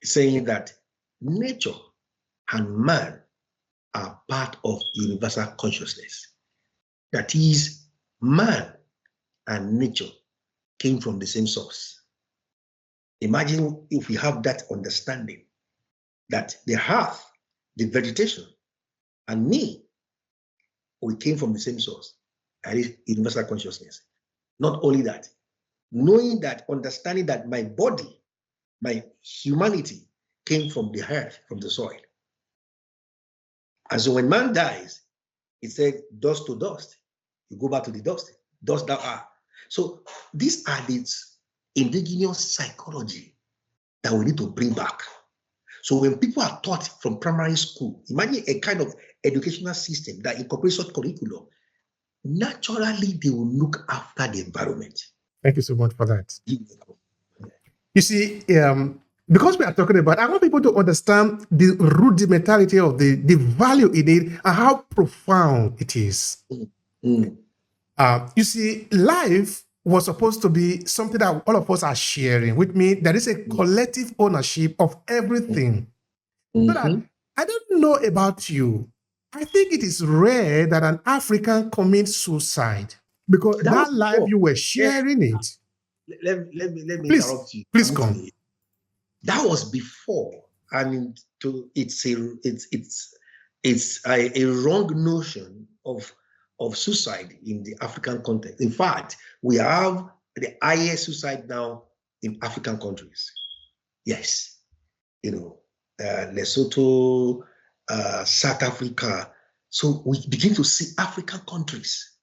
It's saying that nature and man are part of universal consciousness. That is, man and nature came from the same source. Imagine if we have that understanding that the earth, the vegetation, and me, we came from the same source. That is universal consciousness. Not only that, knowing that, understanding that my body, my humanity came from the earth, from the soil. And so when man dies, it said, dust to dust. You go back to the dust. Dust thou art. So these are the indigenous psychology that we need to bring back. So when people are taught from primary school, imagine a kind of educational system that incorporates such curriculum, naturally they will look after the environment. Thank you so much for that. You see, because we are talking about, I want people to understand the rudimentality of the value in it and how profound it is. You see, life was supposed to be something that all of us are sharing, which means there is a collective ownership of everything. So that, I don't know about you, I think it is rare that an African commits suicide, because that life you were sharing it. Let me Please, interrupt you. Please come. That was before, and it's a wrong notion of suicide in the African context. In fact, we have the highest suicide now in African countries. Yes, Lesotho, South Africa. So we begin to see African countries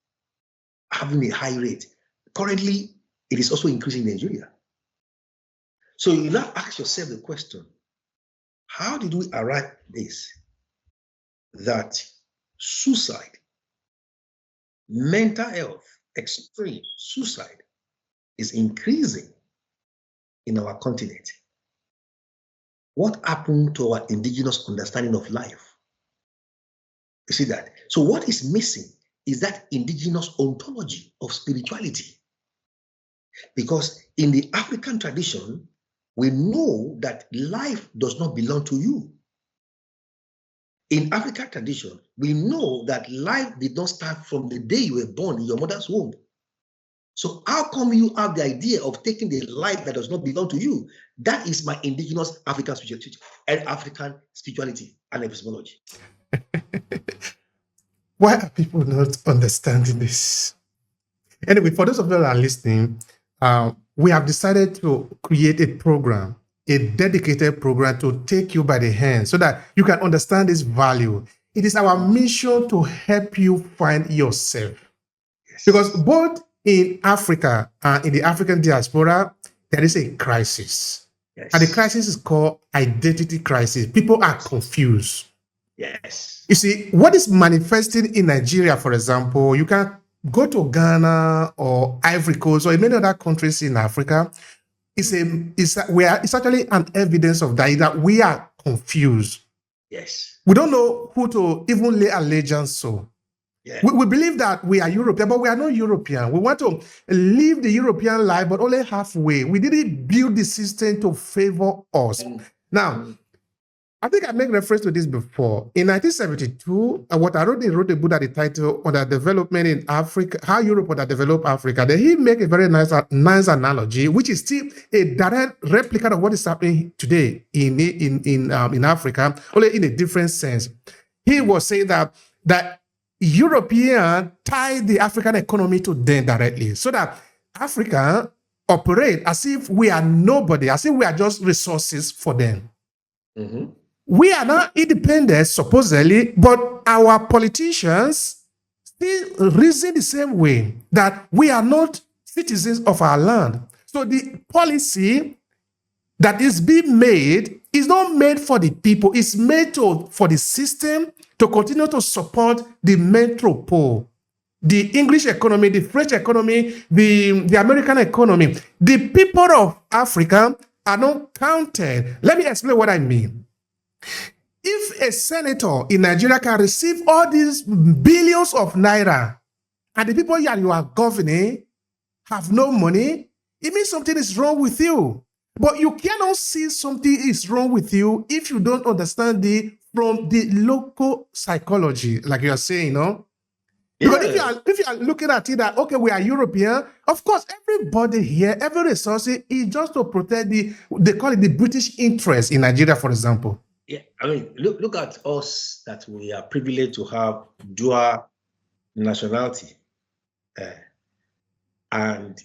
having a high rate. Currently, it is also increasing in Nigeria. So you now ask yourself the question, how did we arrive at this? That suicide, mental health, extreme suicide is increasing in our continent. What happened to our indigenous understanding of life? You see that? So what is missing is that indigenous ontology of spirituality. Because in the African tradition, we know that life does not belong to you. In African tradition, we know that life did not start from the day you were born in your mother's womb. So how come you have the idea of taking the life that does not belong to you? That is my indigenous African spirituality and epistemology. Why are people not understanding this? Anyway, for those of you that are listening, we have decided to create a program, a dedicated program to take you by the hand so that you can understand this value. It is our mission to help you find yourself. Yes. Because both in Africa and in the African diaspora, there is a crisis. Yes. And the crisis is called identity crisis. People are confused. Yes. You see, what is manifesting in Nigeria, for example, you can go to Ghana or Ivory Coast or in many other countries in Africa. It's actually an evidence of that we are confused. Yes. We don't know who to even lay allegiance to. Yeah. We believe that we are European, but we are not European. We want to live the European life, but only halfway. We didn't build the system to favor us. Now, I think I made reference to this before. In 1972, what I wrote a book that the title on the development in Africa, how Europe would have developed Africa. Then he make a very nice analogy, which is still a direct replica of what is happening today in Africa, only in a different sense. He was saying that European tied the African economy to them directly, so that Africa operate as if we are nobody, as if we are just resources for them. Mm-hmm. We are not independent, supposedly, but our politicians still reason the same way, that we are not citizens of our land. So the policy that is being made is not made for the people. It's made for the system to continue to support the metropole, the English economy, the French economy, the American economy. The people of Africa are not counted. Let me explain what I mean. If a senator in Nigeria can receive all these billions of naira and the people that you are governing have no money, it means something is wrong with you. But you cannot see something is wrong with you if you don't understand from the local psychology, like you are saying, no? Because if you are looking at it that, okay, we are European, of course, everybody here, every resource is just to protect they call it the British interest in Nigeria, for example. Yeah, I mean, look at us that we are privileged to have dual nationality. And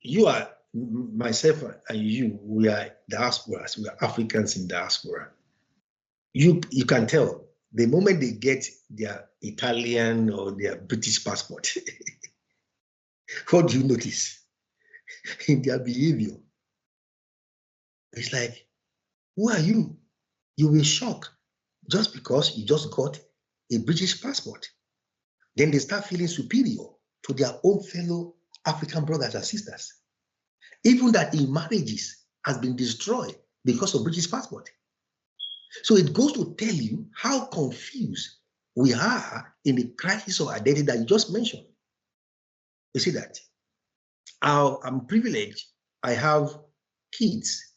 you are, myself and you, we are diasporas, we are Africans in diaspora. You can tell the moment they get their Italian or their British passport, what do you notice in their behavior? It's like, who are you? You will shock just because you just got a British passport. Then they start feeling superior to their own fellow African brothers and sisters. Even that in marriages has been destroyed because of British passport. So it goes to tell you how confused we are in the crisis of identity that you just mentioned. You see that? I'm privileged. I have kids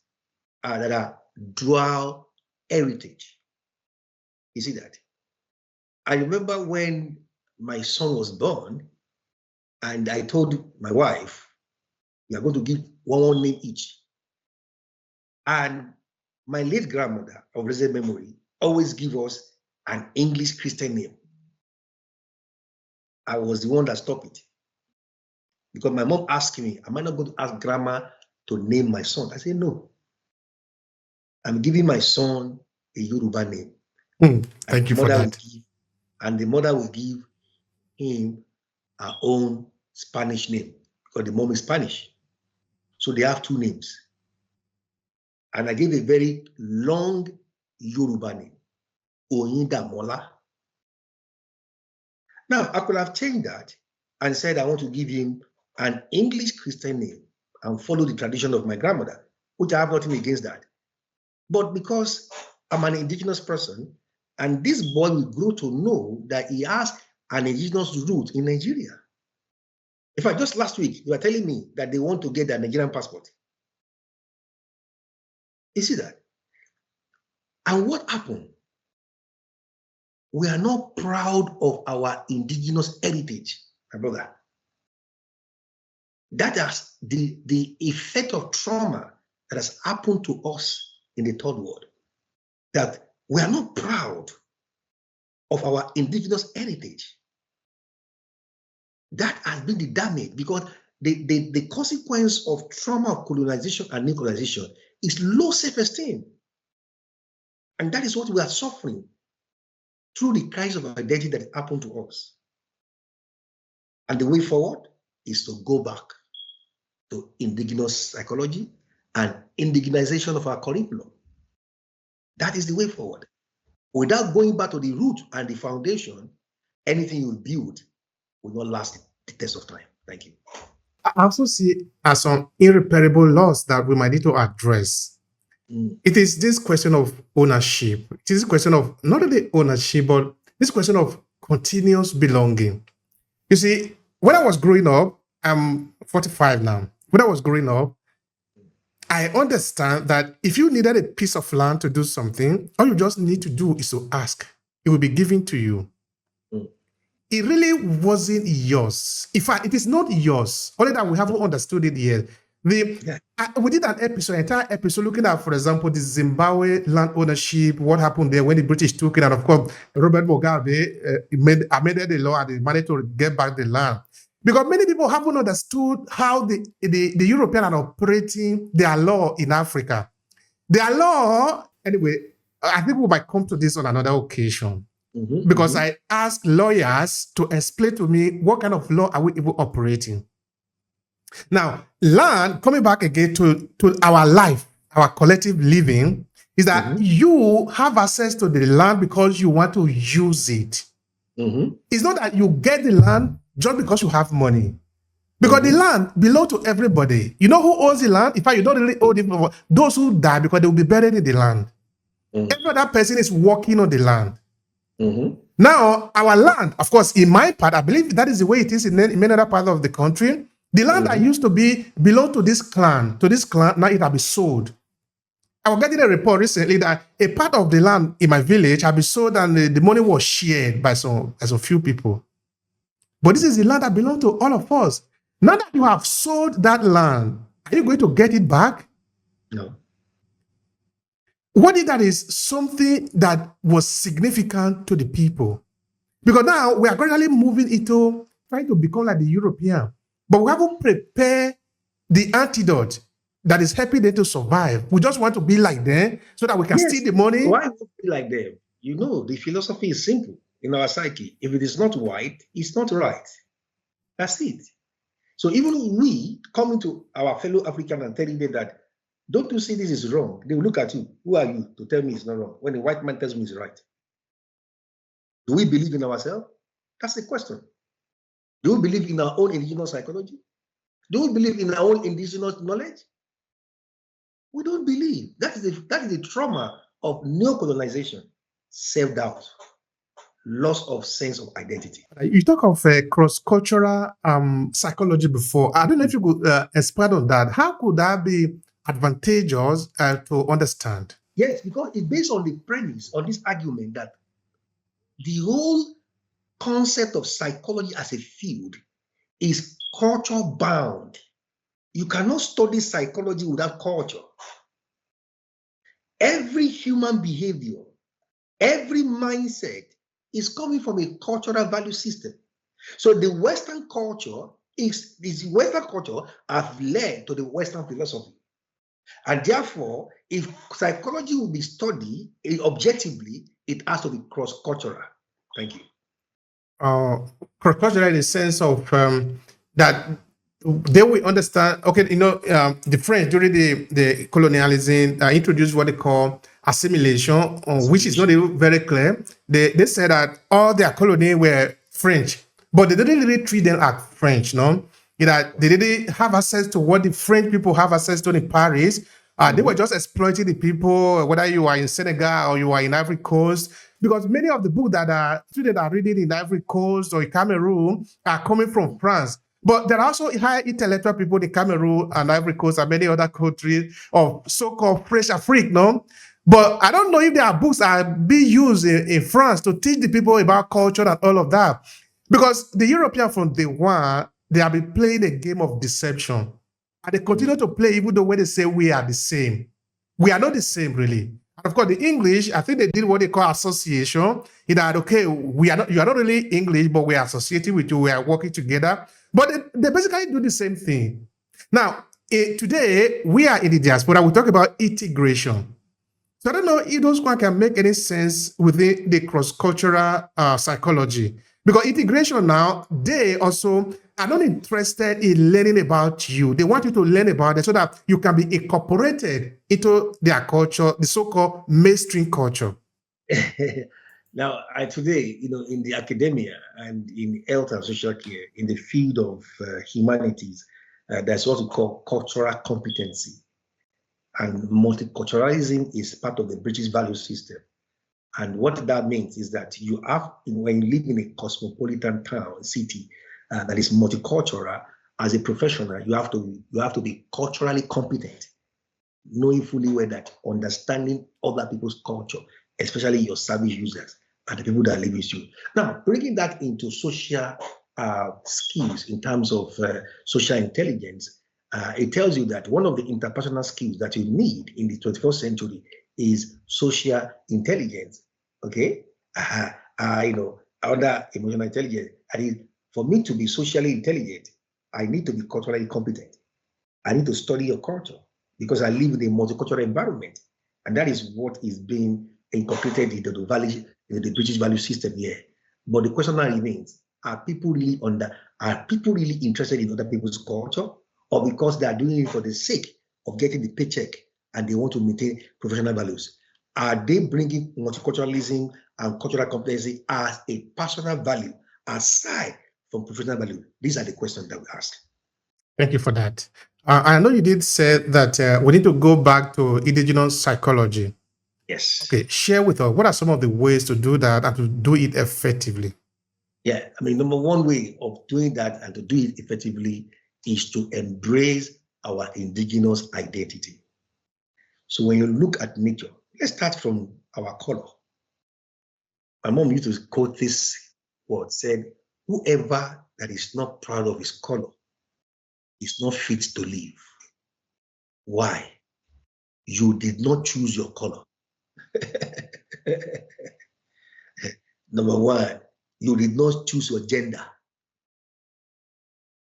that are dual heritage. You see that? I remember when my son was born, and I told my wife, we are going to give one name each. And my late grandmother of recent memory always give us an English Christian name. I was the one that stopped it. Because my mom asked me, am I not going to ask grandma to name my son? I said, no. I'm giving my son a Yoruba name. Thank you for that. And the mother will give him her own Spanish name because the mom is Spanish. So they have two names. And I gave a very long Yoruba name, Oyindamola. Now, I could have changed that and said I want to give him an English Christian name and follow the tradition of my grandmother, which I have nothing against that. But because I'm an indigenous person, and this boy will grow to know that he has an indigenous root in Nigeria. In fact, just last week, you were telling me that they want to get their Nigerian passport. You see that? And what happened? We are not proud of our indigenous heritage, my brother. That is the effect of trauma that has happened to us in the third world. That we are not proud of our indigenous heritage. That has been the damage because the consequence of trauma of colonization and decolonization is low self-esteem. And that is what we are suffering through the crisis of identity that happened to us. And the way forward is to go back to indigenous psychology and indigenization of our curriculum. That is the way forward. Without going back to the root and the foundation, anything you build will not last the test of time. Thank you. I also see as some irreparable loss that we might need to address. It is this question of ownership. It is a question of not only ownership, but this question of continuous belonging. You see, when I was growing up, I'm 45 now. When I was growing up, I understand that if you needed a piece of land to do something, all you just need to do is to ask. It will be given to you. It really wasn't yours. In fact, it is not yours. Only that we haven't understood it yet. We did an entire episode looking at, for example, the Zimbabwe land ownership, what happened there when the British took it, and of course, Robert Mugabe amended the law and they managed to get back the land. Because many people haven't understood how the Europeans are operating their law in Africa. Their law, anyway, I think we might come to this on another occasion. Because I asked lawyers to explain to me what kind of law are we even operating. Now, land, coming back again to our life, our collective living, is that you have access to the land because you want to use it. It's not that you get the land just because you have money. Because the land belongs to everybody. You know who owns the land? In fact, you don't really own it. For those who die, because they will be buried in the land. Every other person is working on the land. Now, our land, of course, in my part, I believe that is the way it is in many other parts of the country. The land that used to belong to this clan, now it has been sold. I was getting a report recently that a part of the land in my village had been sold and the money was shared by some few people. But this is the land that belongs to all of us. Now that you have sold that land, are you going to get it back? No. What if that is something that was significant to the people? Because now we are gradually moving into trying to become like the European, but we haven't prepared the antidote that is helping them to survive. We just want to be like them so that we can steal the money. Why would be like them? You know, the philosophy is simple in our psyche. If it is not white, it's not right. That's it. So even we coming to our fellow African and telling them that, don't you see this is wrong? They will look at you. Who are you to tell me it's not wrong when the white man tells me it's right? Do we believe in ourselves? That's the question. Do we believe in our own indigenous psychology? Do we believe in our own indigenous knowledge? We don't believe. That is the trauma of neocolonization, self-doubt, loss of sense of identity. You talk of cross-cultural psychology before. I don't know if you could expand on that. How could that be advantageous to understand? Yes, because it's based on the premise, on this argument that the whole concept of psychology as a field is culture bound. You cannot study psychology without culture. Every human behavior, every mindset is coming from a cultural value system. So the Western culture has led to the Western philosophy. And therefore, if psychology will be studied objectively, it has to be cross-cultural. Thank you. Cross-cultural in the sense of that they will understand, okay, you know, the French during the colonialism introduced what they call assimilation, which is not even very clear. They said that all their colonies were French, but they didn't really treat them as French, no? That they didn't have access to what the French people have access to in Paris. They were just exploiting the people, whether you are in Senegal or you are in Ivory Coast, because many of the books that students are reading in Ivory Coast or in Cameroon are coming from France. But there are also high intellectual people in Cameroon and Ivory Coast and many other countries of so-called French Afrique, no? But I don't know if their books are being used in France to teach the people about culture and all of that. Because the European from day one, they have been playing a game of deception. And they continue to play even though when they say we are the same. We are not the same, really. And of course, the English, I think they did what they call association. In that, okay, you are not really English, but we are associating with you, we are working together. But they basically do the same thing. Now, today, we are in the diaspora. We talk about integration. So I don't know if those one can make any sense within the cross-cultural psychology. Because integration now, they also are not interested in learning about you. They want you to learn about it so that you can be incorporated into their culture, the so-called mainstream culture. Now, today, you know, in the academia and in health and social care, in the field of humanities, there's what we call cultural competency. And multiculturalism is part of the British value system. And what that means is that you have, when you live in a cosmopolitan town, city that is multicultural, as a professional, you have to be culturally competent, knowing fully well that understanding other people's culture, especially your service users and the people that live with you. Now, bringing that into social skills in terms of social intelligence, it tells you that one of the interpersonal skills that you need in the 21st century is social intelligence. Okay, you know, other emotional intelligence. And for me to be socially intelligent, I need to be culturally competent. I need to study your culture because I live in a multicultural environment, and that is what is being incorporated into the British value system here. But the question now remains: Are people really interested in other people's culture, or because they are doing it for the sake of getting the paycheck and they want to maintain professional values? Are they bringing multiculturalism and cultural competency as a personal value aside from professional value? These are the questions that we ask. Thank you for that. I know you did say that we need to go back to indigenous psychology. Yes. Okay, share with us, what are some of the ways to do that and to do it effectively? Yeah, I mean, number one way of doing that and to do it effectively is to embrace our indigenous identity. So when you look at nature, let's start from our color. My mom used to quote this word, said, whoever that is not proud of his color is not fit to live. Why? You did not choose your color. Number one, you did not choose your gender.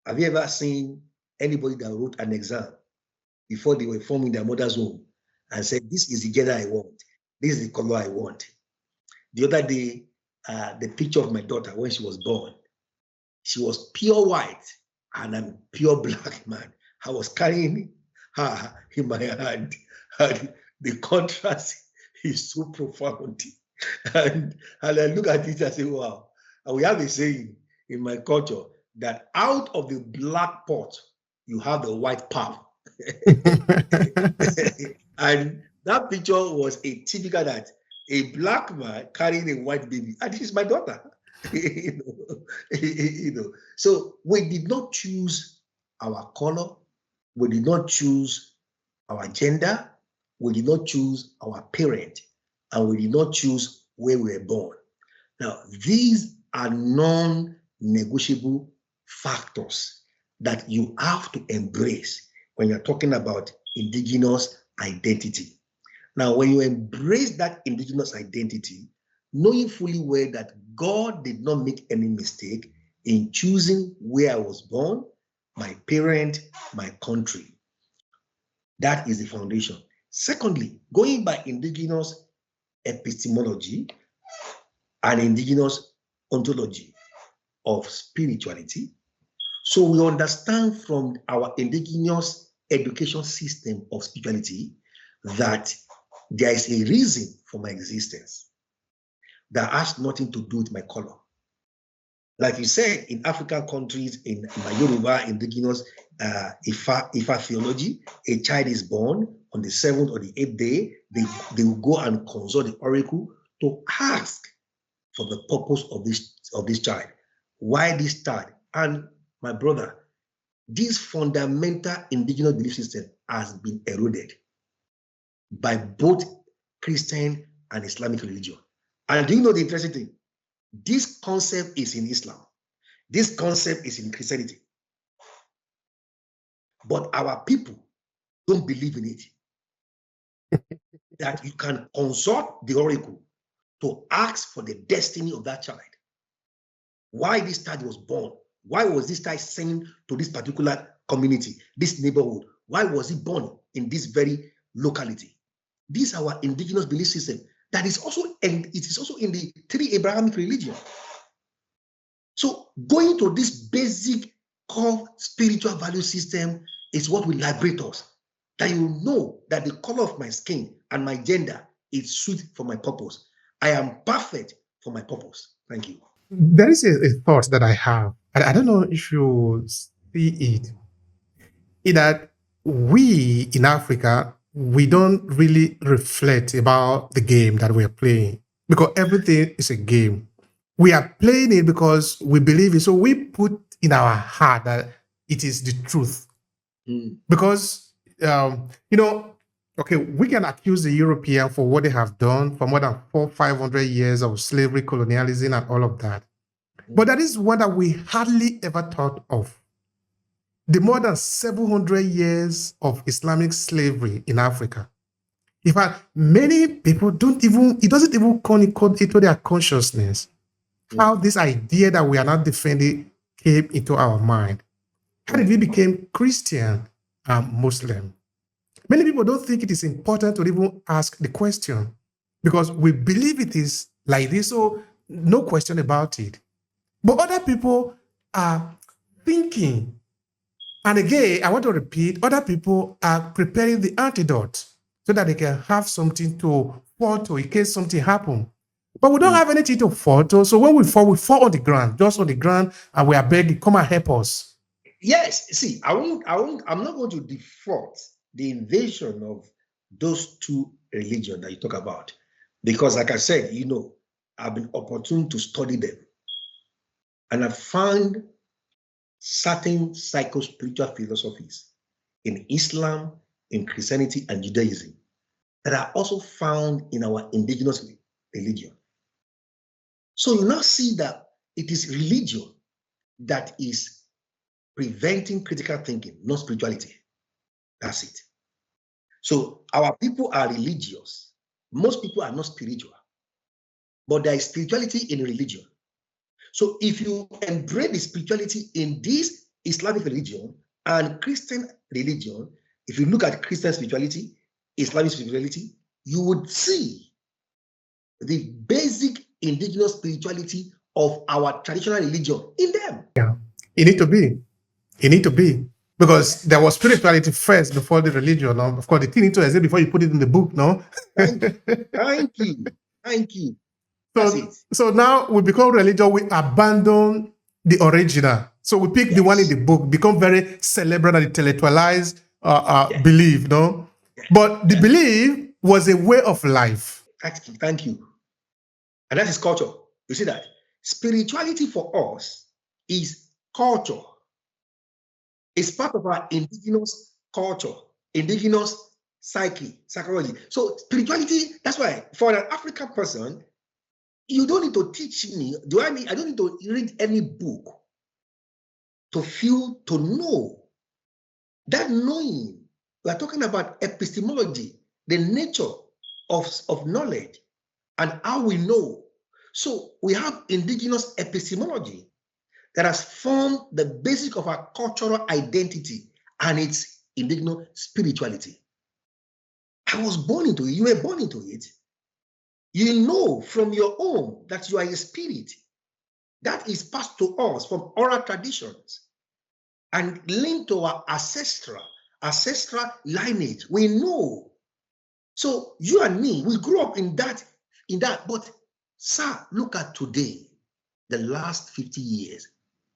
Have you ever seen anybody that wrote an exam before they were forming their mother's womb and said, this is the gender I want, this is the color I want? The other day, the picture of my daughter when she was born, she was pure white and I'm pure black man. I was carrying her in my hand, and the contrast is so profound. And I look at it and say, wow. And we have a saying in my culture that out of the black pot, you have the white pap. And that picture was a typical that a black man carrying a white baby, and this is my daughter. So we did not choose our color, we did not choose our gender, we did not choose our parent, and we did not choose where we were born. Now, these are non-negotiable factors that you have to embrace when you're talking about indigenous identity. Now, when you embrace that indigenous identity, knowing fully well that God did not make any mistake in choosing where I was born, my parent, my country. That is the foundation. Secondly, going by indigenous epistemology and indigenous ontology of spirituality, so we understand from our indigenous education system of spirituality that there is a reason for my existence that has nothing to do with my color. Like you said, in African countries, in my Yoruba indigenous Ifa theology, a child is born on the 7th or the 8th day. They will go and consult the oracle to ask for the purpose of this child. Why this child? And my brother, this fundamental indigenous belief system has been eroded by both Christian and Islamic religion. And do you know the interesting thing? This concept is in Islam. This concept is in Christianity. But our people don't believe in it. That you can consult the oracle to ask for the destiny of that child. Why this child was born? Why was this child sent to this particular community, this neighborhood? Why was he born in this very locality? This is our indigenous belief system that is also, and it is also in the 3 Abrahamic religion. So going to this basic core spiritual value system is what will liberate us. That you know that the color of my skin and my gender is suited for my purpose. I am perfect for my purpose. Thank you. There is a thought that I have. I don't know if you see it. In that we in Africa, we don't really reflect about the game that we're playing because everything is a game. We are playing it because we believe it. So we put in our heart that it is the truth. Because, okay, we can accuse the European for what they have done for more than 400-500 years of slavery, colonialism, and all of that. But that is one that we hardly ever thought of. The more than 700 years of Islamic slavery in Africa. In fact, many people it doesn't even come into their consciousness how this idea that we are not defending came into our mind. How did we become Christian and Muslim? Many people don't think it is important to even ask the question because we believe it is like this, so no question about it. But other people are thinking And again, I want to repeat, other people are preparing the antidote so that they can have something to fall to in case something happens. But we don't have anything to fall to. So when we fall on the ground, just on the ground, and we are begging, come and help us. Yes, see, I'm not going to default the invasion of those two religions that you talk about. Because like I said, I've been opportune to study them. And I've found certain psycho-spiritual philosophies in Islam, in Christianity, and Judaism that are also found in our indigenous religion. So you now see that it is religion that is preventing critical thinking, not spirituality. That's it. So our people are religious. Most people are not spiritual, but there is spirituality in religion. So if you embrace the spirituality in this Islamic religion and Christian religion, if you look at Christian spirituality, Islamic spirituality, you would see the basic indigenous spirituality of our traditional religion in them. Yeah, it need to be. It need to be. Because there was spirituality first before the religion. No? Of course, the thing need to exist before you put it in the book, no? Thank you. Thank you. That's it. So now we become religion, we abandon the original. So we pick the one in the book, become very cerebral and intellectualized belief, no? But the belief was a way of life. Thank you. And that is culture. You see that? Spirituality for us is culture. It's part of our indigenous culture, indigenous psychology. So spirituality, that's why for an African person, you don't need to teach me. I don't need to read any book to feel, to know. That knowing, we are talking about epistemology, the nature of knowledge and how we know. So we have indigenous epistemology that has formed the basic of our cultural identity and its indigenous spirituality. I was born into it. You were born into it. You know from your own that you are a spirit. That is passed to us from oral traditions and linked to our ancestral lineage. We know. So you and me, we grew up in that. But sir, look at today. The last 50 years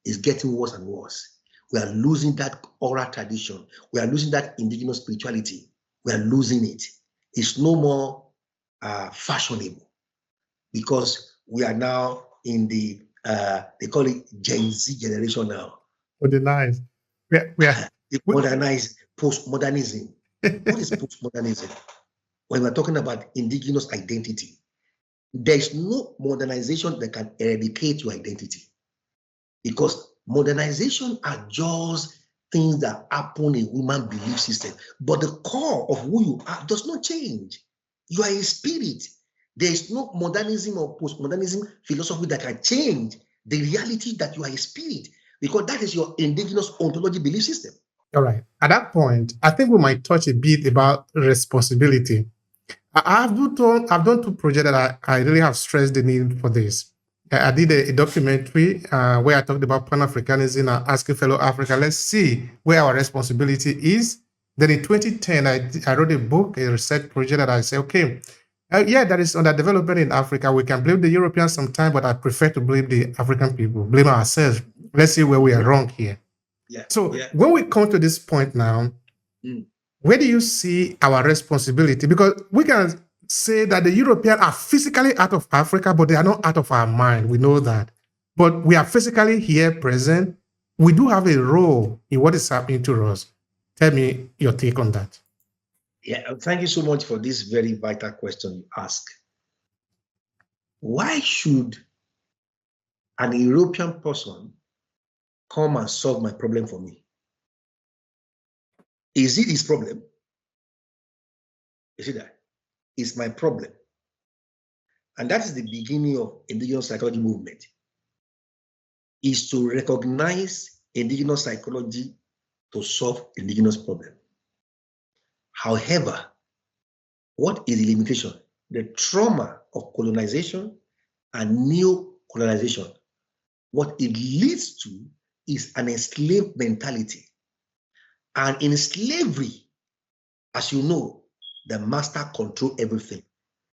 is getting worse and worse. We are losing that oral tradition. We are losing that indigenous spirituality. We are losing it. It's no more fashionable because we are now in the they call it Gen Z generation now. Modernize. Modernize, postmodernism. What is postmodernism? When we're talking about indigenous identity, there's no modernization that can eradicate your identity, because modernization are just things that happen in human belief system, but the core of who you are does not change. You are a spirit. There is no modernism or postmodernism philosophy that can change the reality that you are a spirit, because that is your indigenous ontology belief system. All right. At that point, I think we might touch a bit about responsibility. I've done two projects that I really have stressed the need for this. I did a documentary where I talked about Pan-Africanism and asking fellow Africa, let's see where our responsibility is. Then in 2010, I wrote a book, a research project that I said, okay, that is underdevelopment in Africa. We can blame the Europeans sometimes, but I prefer to blame the African people, blame ourselves. Let's see where we are wrong here. When we come to this point now, where do you see our responsibility? Because we can say that the Europeans are physically out of Africa, but they are not out of our mind. We know that. But we are physically here present. We do have a role in what is happening to us. Tell me your take on that. Yeah, thank you so much for this very vital question you ask. Why should an European person come and solve my problem for me? Is it his problem? You see that? It's my problem. And that is the beginning of Indigenous Psychology movement, is to recognize Indigenous Psychology to solve Indigenous problem. However, what is the limitation? The trauma of colonization and neo-colonization. What it leads to is an enslaved mentality And in slavery, as you know, the master control everything.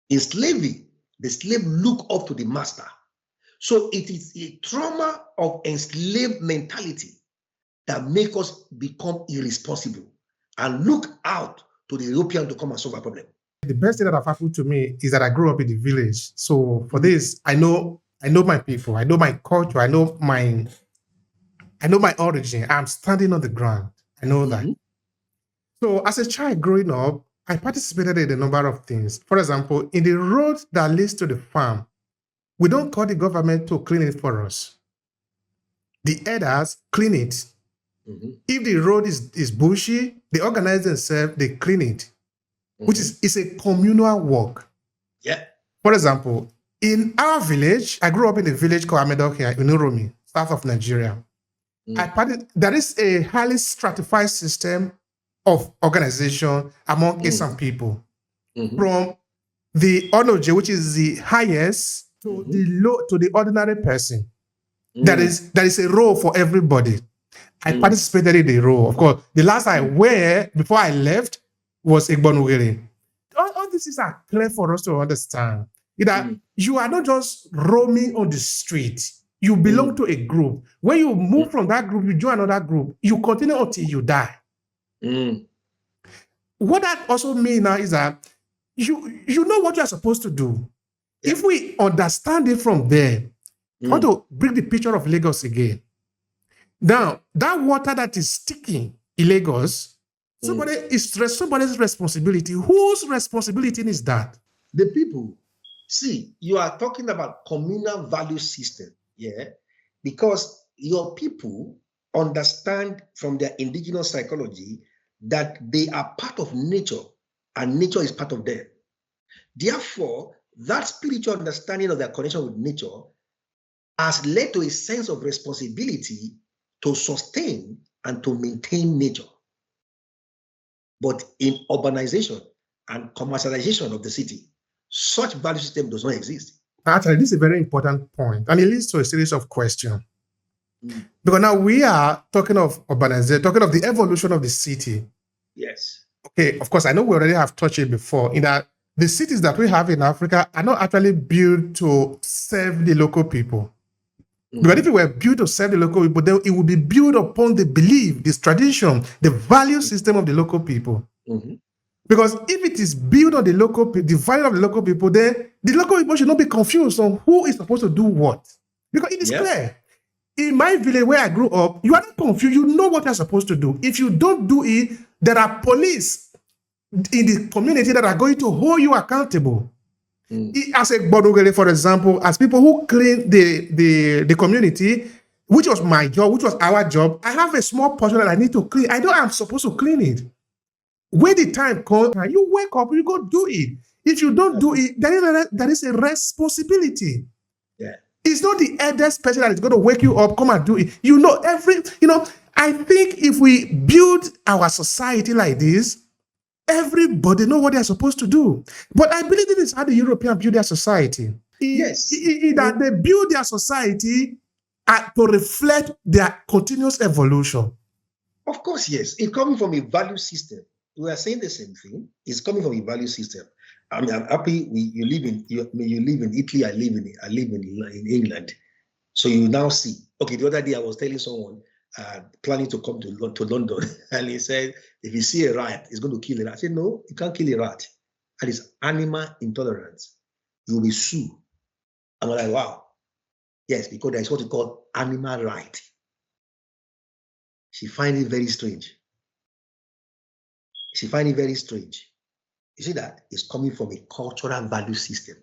In slavery, the slave look up to the master. So it is a trauma of enslaved mentality that make us become irresponsible and look out to the European to come and solve our problem. The best thing that have happened to me is that I grew up in the village. So for this, I know my people, I know my culture, I know my origin. I'm standing on the ground. I know that. So as a child growing up, I participated in a number of things. For example, in the road that leads to the farm, we don't call the government to clean it for us. The elders clean it. If the road is bushy, they organize themselves, they clean it, which is a communal work. Yeah. For example, in our village, I grew up in a village called Amedok here in Uromi, south of Nigeria. There is a highly stratified system of organization among Esan people. From the Onoje, which is the highest, to the low, to the ordinary person. There is a role for everybody. I participated in the role. Of course, the last I wear before I left was Igbonugere. All these are clear for us to understand. That you are not just roaming on the street. You belong to a group. When you move from that group, you join another group. You continue until you die. What that also means now is that you know what you are supposed to do. If we understand it from there, I want to bring the picture of Lagos again. Now, that water that is sticking in Lagos, somebody's responsibility. Whose responsibility is that? The people. See, you are talking about communal value system, because your people understand from their indigenous psychology that they are part of nature and nature is part of them. Therefore, that spiritual understanding of their connection with nature has led to a sense of responsibility to sustain and to maintain nature. But in urbanization and commercialization of the city, such value system does not exist. Actually, this is a very important point, and it leads to a series of questions. Because now we are talking of urbanization, talking of the evolution of the city. Yes. Okay, of course, I know we already have touched it before, in that the cities that we have in Africa are not actually built to serve the local people. Because if it were built to serve the local people, then it would be built upon the belief, this tradition, the value system of the local people. Because if it is built on the value of the local people, then the local people should not be confused on who is supposed to do what. Because it is clear. In my village where I grew up, you are not confused. You know what you're supposed to do. If you don't do it, there are police in the community that are going to hold you accountable. As a Bodogere, for example, as people who clean the community, which was my job, which was our job, I have a small portion that I need to clean. I know I'm supposed to clean it. When the time comes, you wake up, you go do it. If you don't do it, there is a responsibility. It's not the eldest person that is going to wake you up, come and do it. I think if we build our society like this, everybody know what they're supposed to do. But I believe this is how the Europeans build their society. That they build their society to reflect their continuous evolution. Of course, yes. It's coming from a value system. We are saying the same thing. It's coming from a value system. I mean, I'm happy you live in Italy. I live in England. So you now see. Okay, the other day I was telling someone planning to come to London, and he said, if you see a rat, it's going to kill a rat. I said, no, you can't kill a rat. That is animal intolerance. You will be sued. I'm like, wow. Yes, because there is what we call animal right. She finds it very strange. You see that? It's coming from a cultural value system.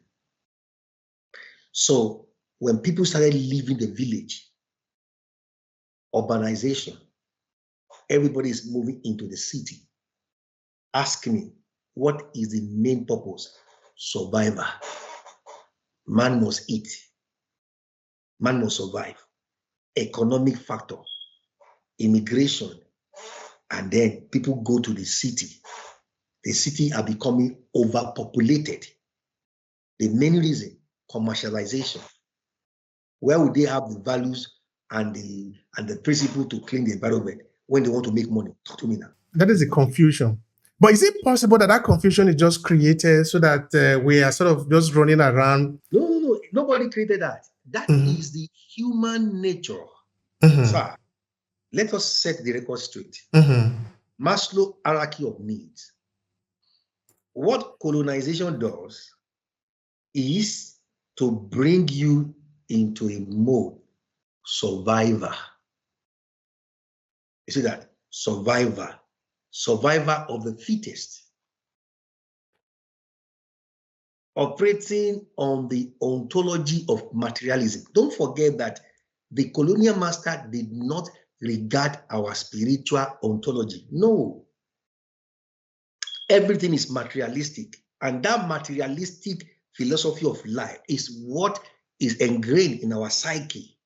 So when people started leaving the village, urbanization, everybody is moving into the city. Ask me, what is the main purpose? Survival. Man must eat. Man must survive. Economic factor, immigration, and then people go to the city. The city are becoming overpopulated. The main reason, commercialization. Where would they have the values and the principle to clean the environment? when they want to make money? Talk to me now. That is the confusion. But is it possible that confusion is just created so that we are sort of just running around? No. Nobody created that. That is the human nature. Sir, let us set the record straight. Maslow hierarchy of needs. What colonization does is to bring you into a mode survivor. You see that? Survivor of the fittest. Operating on the ontology of materialism. Don't forget that the colonial master did not regard our spiritual ontology. No. Everything is materialistic. And that materialistic philosophy of life is what is ingrained in our psyche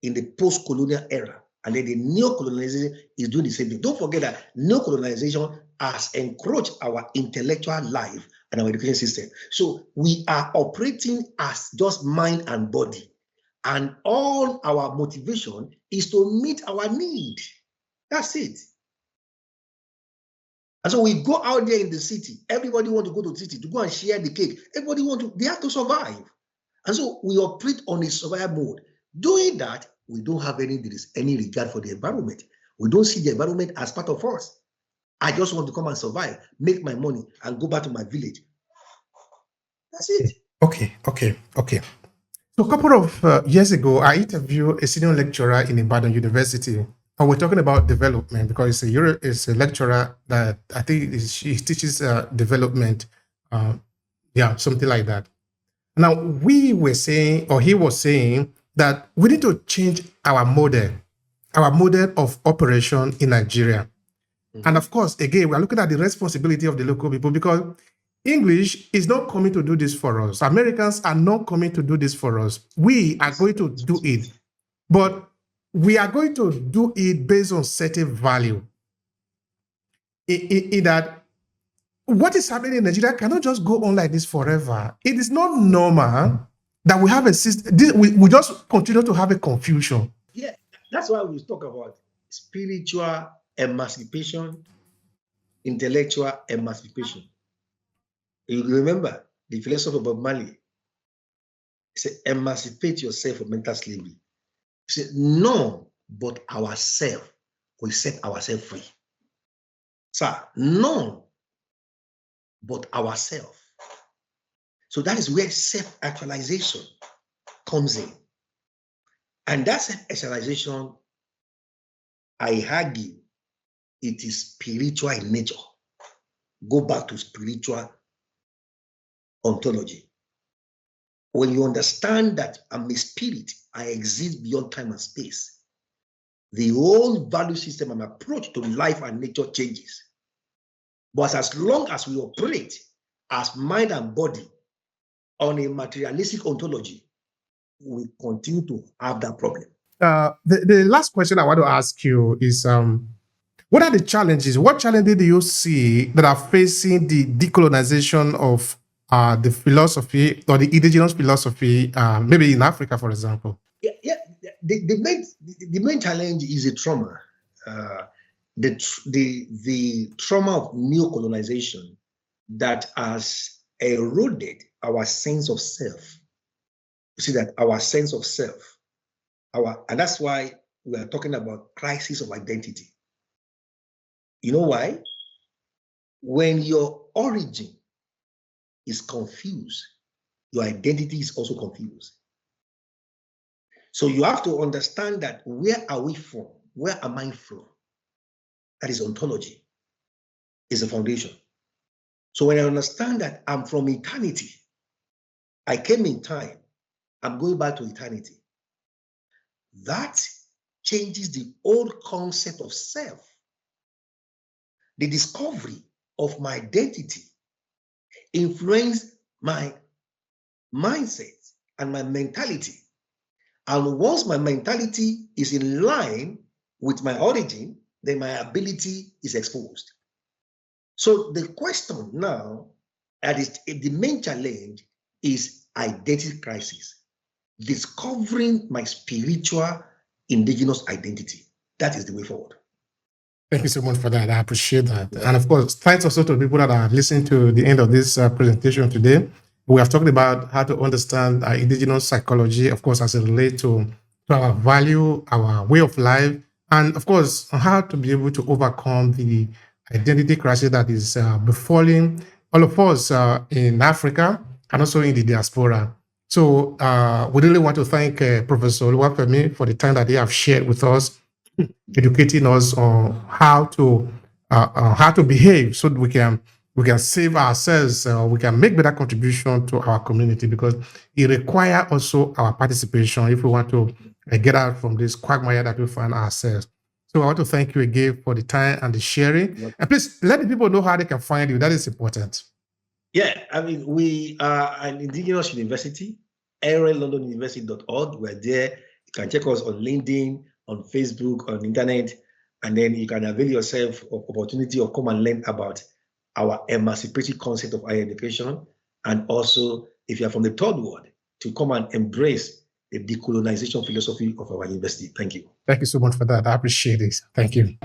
in the post-colonial era. And then the neo-colonization is doing the same thing. Don't forget that neo-colonization has encroached our intellectual life and our education system. So we are operating as just mind and body. And all our motivation is to meet our need. That's it. And so we go out there in the city. Everybody wants to go to the city to go and share the cake. They have to survive. And so we operate on a survival mode. Doing that, we don't have any regard for the environment. We don't see the environment as part of us. I just want to come and survive, make my money, and go back to my village. That's it. Okay. So a couple of years ago, I interviewed a senior lecturer in Ibadan University, and we're talking about development because it's a lecturer that I think he teaches development, something like that. Now, he was saying that we need to change our model of operation in Nigeria. And of course, again, we are looking at the responsibility of the local people because English is not coming to do this for us. Americans are not coming to do this for us. We are going to do it, but we are going to do it based on certain value. In that, what is happening in Nigeria cannot just go on like this forever. It is not normal that we have a system. We just continue to have a confusion. Yeah, that's why we talk about spiritual emancipation, intellectual emancipation. You remember the philosopher Bob Marley said, emancipate yourself from mental slavery. He said, none but ourselves will set ourselves free. Sir, none but ourselves. So that is where self-actualization comes in. And that self-actualization, I argue, it is spiritual in nature. Go back to spiritual ontology. When you understand that I'm a spirit, I exist beyond time and space, the whole value system and approach to life and nature changes. But as long as we operate as mind and body on a materialistic ontology, we continue to have that problem. The last question I want to ask you is, what are the challenges? What challenges do you see that are facing the decolonization of the philosophy or the indigenous philosophy, maybe in Africa, for example? Yeah. The main challenge is a trauma. The trauma of neo-colonization that has eroded our sense of self. You see that our sense of self, and that's why we are talking about crisis of identity. You know why? When your origin is confused, your identity is also confused. So you have to understand that where are we from? Where am I from? That is ontology, is the foundation. So when I understand that I'm from eternity, I came in time, I'm going back to eternity, that changes the old concept of self. The discovery of my identity influenced my mindset and my mentality. And once my mentality is in line with my origin, then my ability is exposed. So the question now, that is the main challenge, is identity crisis. Discovering my spiritual indigenous identity. That is the way forward. Thank you so much for that. I appreciate that. And of course, thanks also to people that are listening to the end of this presentation today. We have talked about how to understand indigenous psychology, of course, as it relates to our value, our way of life, and of course, how to be able to overcome the identity crisis that is befalling all of us in Africa and also in the diaspora. So we really want to thank Professor Oluwafemi for the time that they have shared with us, educating us on how to behave so that we can save ourselves, we can make better contribution to our community, because it requires also our participation if we want to get out from this quagmire that we find ourselves. So I want to thank you again for the time and the sharing. And please let the people know how they can find you. That is important. Yeah, I mean, we are an Indigenous University, londonuniversity.org. We're there. You can check us on LinkedIn, on Facebook, on internet, and then you can avail yourself of opportunity of come and learn about our emancipatory concept of higher education, and also, if you are from the third world, to come and embrace the decolonization philosophy of our university. Thank you. Thank you so much for that. I appreciate it. Thank you.